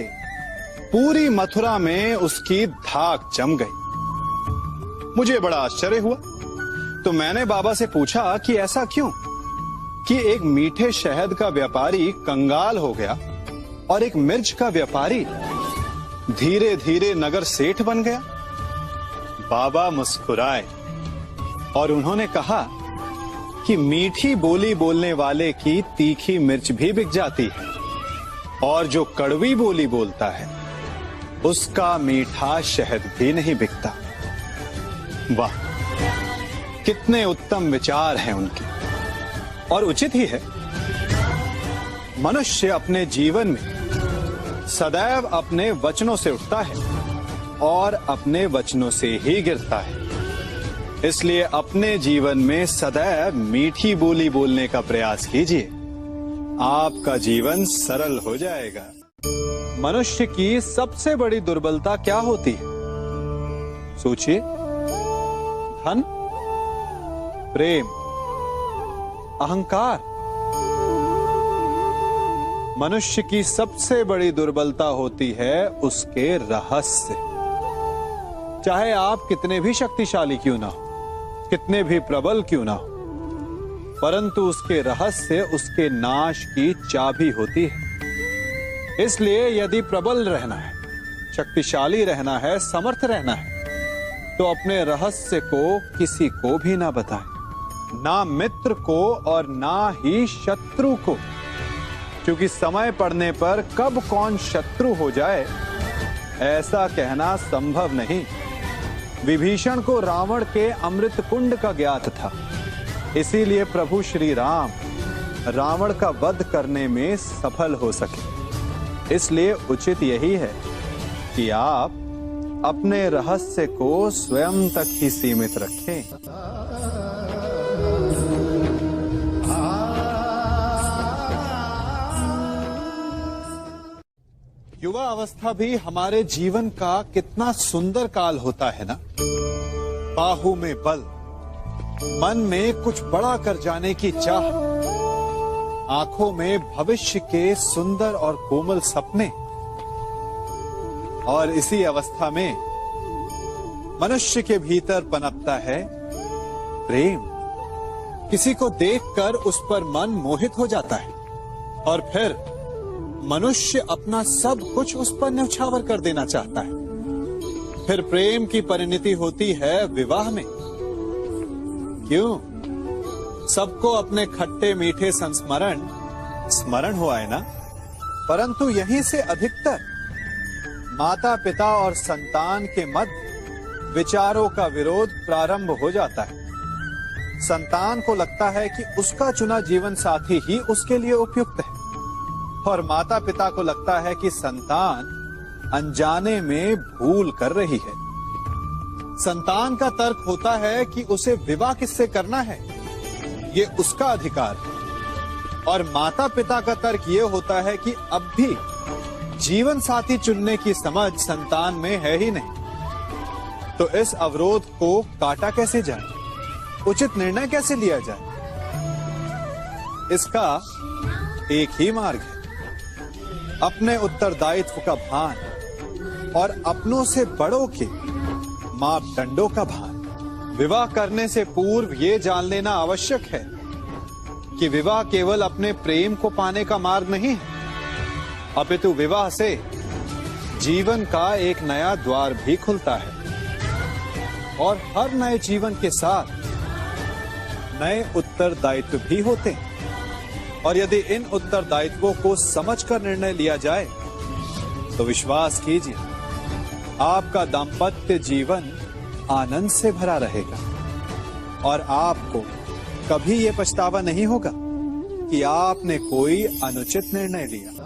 पूरी मथुरा में उसकी धाक जम गई। मुझे बड़ा आश्चर्य हुआ, तो मैंने बाबा से पूछा कि ऐसा क्यों, कि एक मीठे शहद का व्यापारी कंगाल हो गया और एक मिर्च का व्यापारी धीरे धीरे नगर सेठ बन गया। बाबा मुस्कुराए और उन्होंने कहा कि मीठी बोली बोलने वाले की तीखी मिर्च भी बिक जाती है और जो कड़वी बोली बोलता है उसका मीठा शहद भी नहीं बिकता। वाह, कितने उत्तम विचार हैं उनके, और उचित ही है। मनुष्य अपने जीवन में सदैव अपने वचनों से उठता है और अपने वचनों से ही गिरता है। इसलिए अपने जीवन में सदैव मीठी बोली बोलने का प्रयास कीजिए, आपका जीवन सरल हो जाएगा। मनुष्य की सबसे बड़ी दुर्बलता क्या होती है? सोचिए। धन, प्रेम, अहंकार। मनुष्य की सबसे बड़ी दुर्बलता होती है उसके रहस्य। चाहे आप कितने भी शक्तिशाली क्यों ना हो, कितने भी प्रबल क्यों ना हो, परंतु उसके रहस्य उसके नाश की चाबी होती है। इसलिए यदि प्रबल रहना है, शक्तिशाली रहना है, समर्थ रहना है, तो अपने रहस्य को किसी को भी ना बताएं, ना मित्र को और ना ही शत्रु को, क्योंकि समय पड़ने पर कब कौन शत्रु हो जाए ऐसा कहना संभव नहीं। विभीषण को रावण के अमृत कुंड का ज्ञात था, इसीलिए प्रभु श्री राम रावण का वध करने में सफल हो सके। इसलिए उचित यही है कि आप अपने रहस्य को स्वयं तक ही सीमित रखें। युवा अवस्था भी हमारे जीवन का कितना सुंदर काल होता है ना। बाहु में बल, मन में कुछ बड़ा कर जाने की चाह, आंखों में भविष्य के सुंदर और कोमल सपने। और इसी अवस्था में मनुष्य के भीतर पनपता है प्रेम। किसी को देखकर उस पर मन मोहित हो जाता है और फिर मनुष्य अपना सब कुछ उस पर न्यौछावर कर देना चाहता है। फिर प्रेम की परिणति होती है विवाह में। क्यों? सबको अपने खट्टे मीठे संस्मरण स्मरण हुआ है ना। परंतु यहीं से अधिकतर माता पिता और संतान के मध्य विचारों का विरोध प्रारंभ हो जाता है। संतान को लगता है कि उसका चुना जीवन साथी ही उसके लिए उपयुक्त है, और माता पिता को लगता है कि संतान अनजाने में भूल कर रही है। संतान का तर्क होता है कि उसे विवाह किससे करना है, ये उसका अधिकार है, और माता पिता का तर्क ये होता है कि अब भी जीवन साथी चुनने की समझ संतान में है ही नहीं। तो इस अवरोध को काटा कैसे जाए, उचित निर्णय कैसे लिया जाए? इसका एक ही मार्ग है, अपने उत्तरदायित्व का भान और अपनों से बड़ों के मापदंडों का भान। विवाह करने से पूर्व ये जान लेना आवश्यक है कि विवाह केवल अपने प्रेम को पाने का मार्ग नहीं है, अपितु विवाह से जीवन का एक नया द्वार भी खुलता है, और हर नए जीवन के साथ नए उत्तरदायित्व भी होते हैं। और यदि इन उत्तरदायित्वों को समझकर निर्णय लिया जाए तो विश्वास कीजिए आपका दाम्पत्य जीवन आनंद से भरा रहेगा, और आपको कभी ये पछतावा नहीं होगा कि आपने कोई अनुचित निर्णय लिया।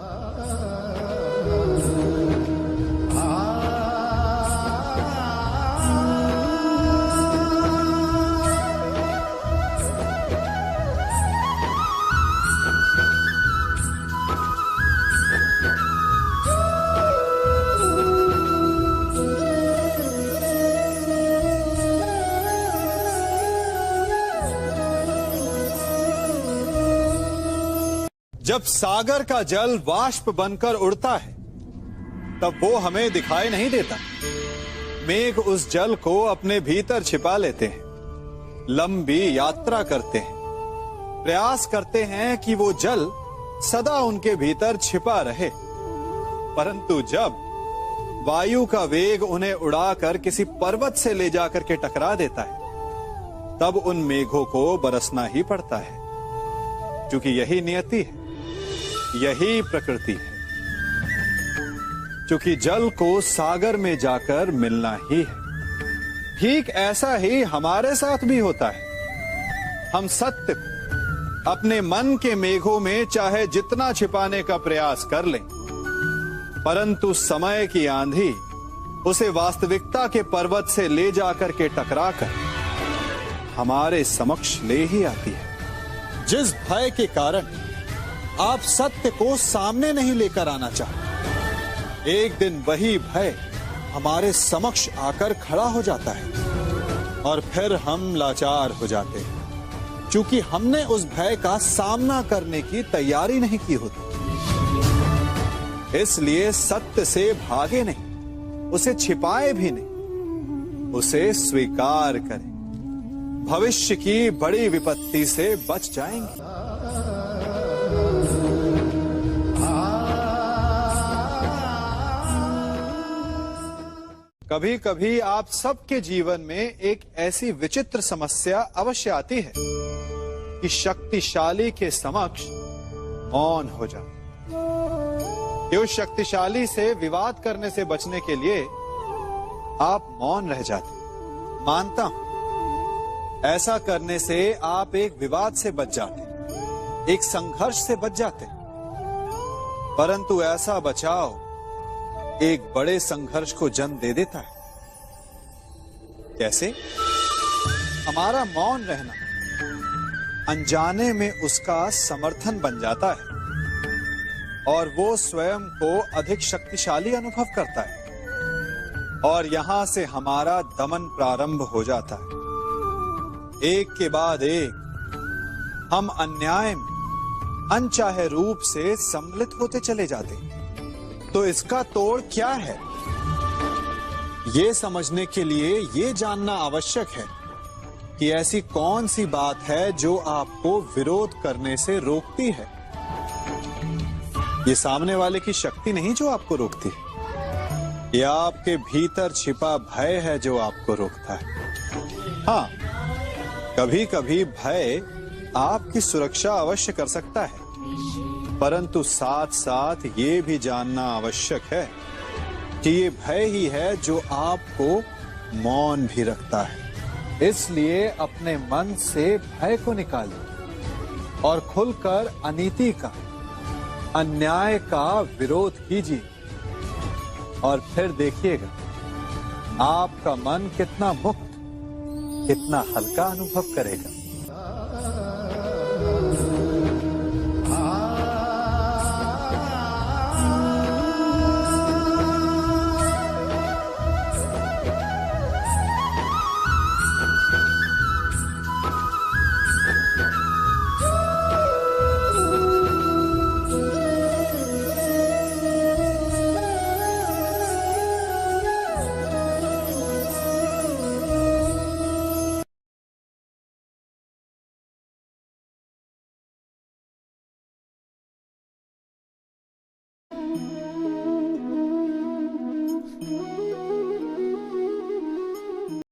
जब सागर का जल वाष्प बनकर उड़ता है तब वो हमें दिखाई नहीं देता। मेघ उस जल को अपने भीतर छिपा लेते हैं, लंबी यात्रा करते हैं, प्रयास करते हैं कि वो जल सदा उनके भीतर छिपा रहे। परंतु जब वायु का वेग उन्हें उड़ाकर किसी पर्वत से ले जाकर के टकरा देता है तब उन मेघों को बरसना ही पड़ता है, क्योंकि यही नियति है, यही प्रकृति है। क्योंकि जल को सागर में जाकर मिलना ही है। ठीक ऐसा ही हमारे साथ भी होता है। हम सत्य को अपने मन के मेघों में चाहे जितना छिपाने का प्रयास कर लें, परंतु समय की आंधी उसे वास्तविकता के पर्वत से ले जाकर के टकराकर हमारे समक्ष ले ही आती है। जिस भय के कारण आप सत्य को सामने नहीं लेकर आना चाहते, एक दिन वही भय हमारे समक्ष आकर खड़ा हो जाता है और फिर हम लाचार हो जाते हैं, क्योंकि हमने उस भय का सामना करने की तैयारी नहीं की होती। इसलिए सत्य से भागे नहीं, उसे छिपाए भी नहीं, उसे स्वीकार करें। भविष्य की बड़ी विपत्ति से बच जाएंगे। कभी कभी आप सबके जीवन में एक ऐसी विचित्र समस्या अवश्य आती है कि शक्तिशाली के समक्ष मौन हो जाए। कि उस शक्तिशाली से विवाद करने से बचने के लिए आप मौन रह जाते। मानता हूं, ऐसा करने से आप एक विवाद से बच जाते, एक संघर्ष से बच जाते, परंतु ऐसा बचाव एक बड़े संघर्ष को जन्म दे देता है। कैसे? हमारा मौन रहना अनजाने में उसका समर्थन बन जाता है और वो स्वयं को अधिक शक्तिशाली अनुभव करता है, और यहां से हमारा दमन प्रारंभ हो जाता है। एक के बाद एक हम अन्याय में अनचाहे रूप से सम्मिलित होते चले जाते हैं। तो इसका तोड़ क्या है? ये समझने के लिए ये जानना आवश्यक है कि ऐसी कौन सी बात है जो आपको विरोध करने से रोकती है। ये सामने वाले की शक्ति नहीं जो आपको रोकती है, ये आपके भीतर छिपा भय है जो आपको रोकता है। हाँ, कभी कभी भय आपकी सुरक्षा अवश्य कर सकता है, परंतु साथ साथ ये भी जानना आवश्यक है कि ये भय ही है जो आपको मौन भी रखता है। इसलिए अपने मन से भय को निकालिए और खुलकर अनीति का, अन्याय का विरोध कीजिए, और फिर देखिएगा आपका मन कितना मुक्त, कितना हल्का अनुभव करेगा।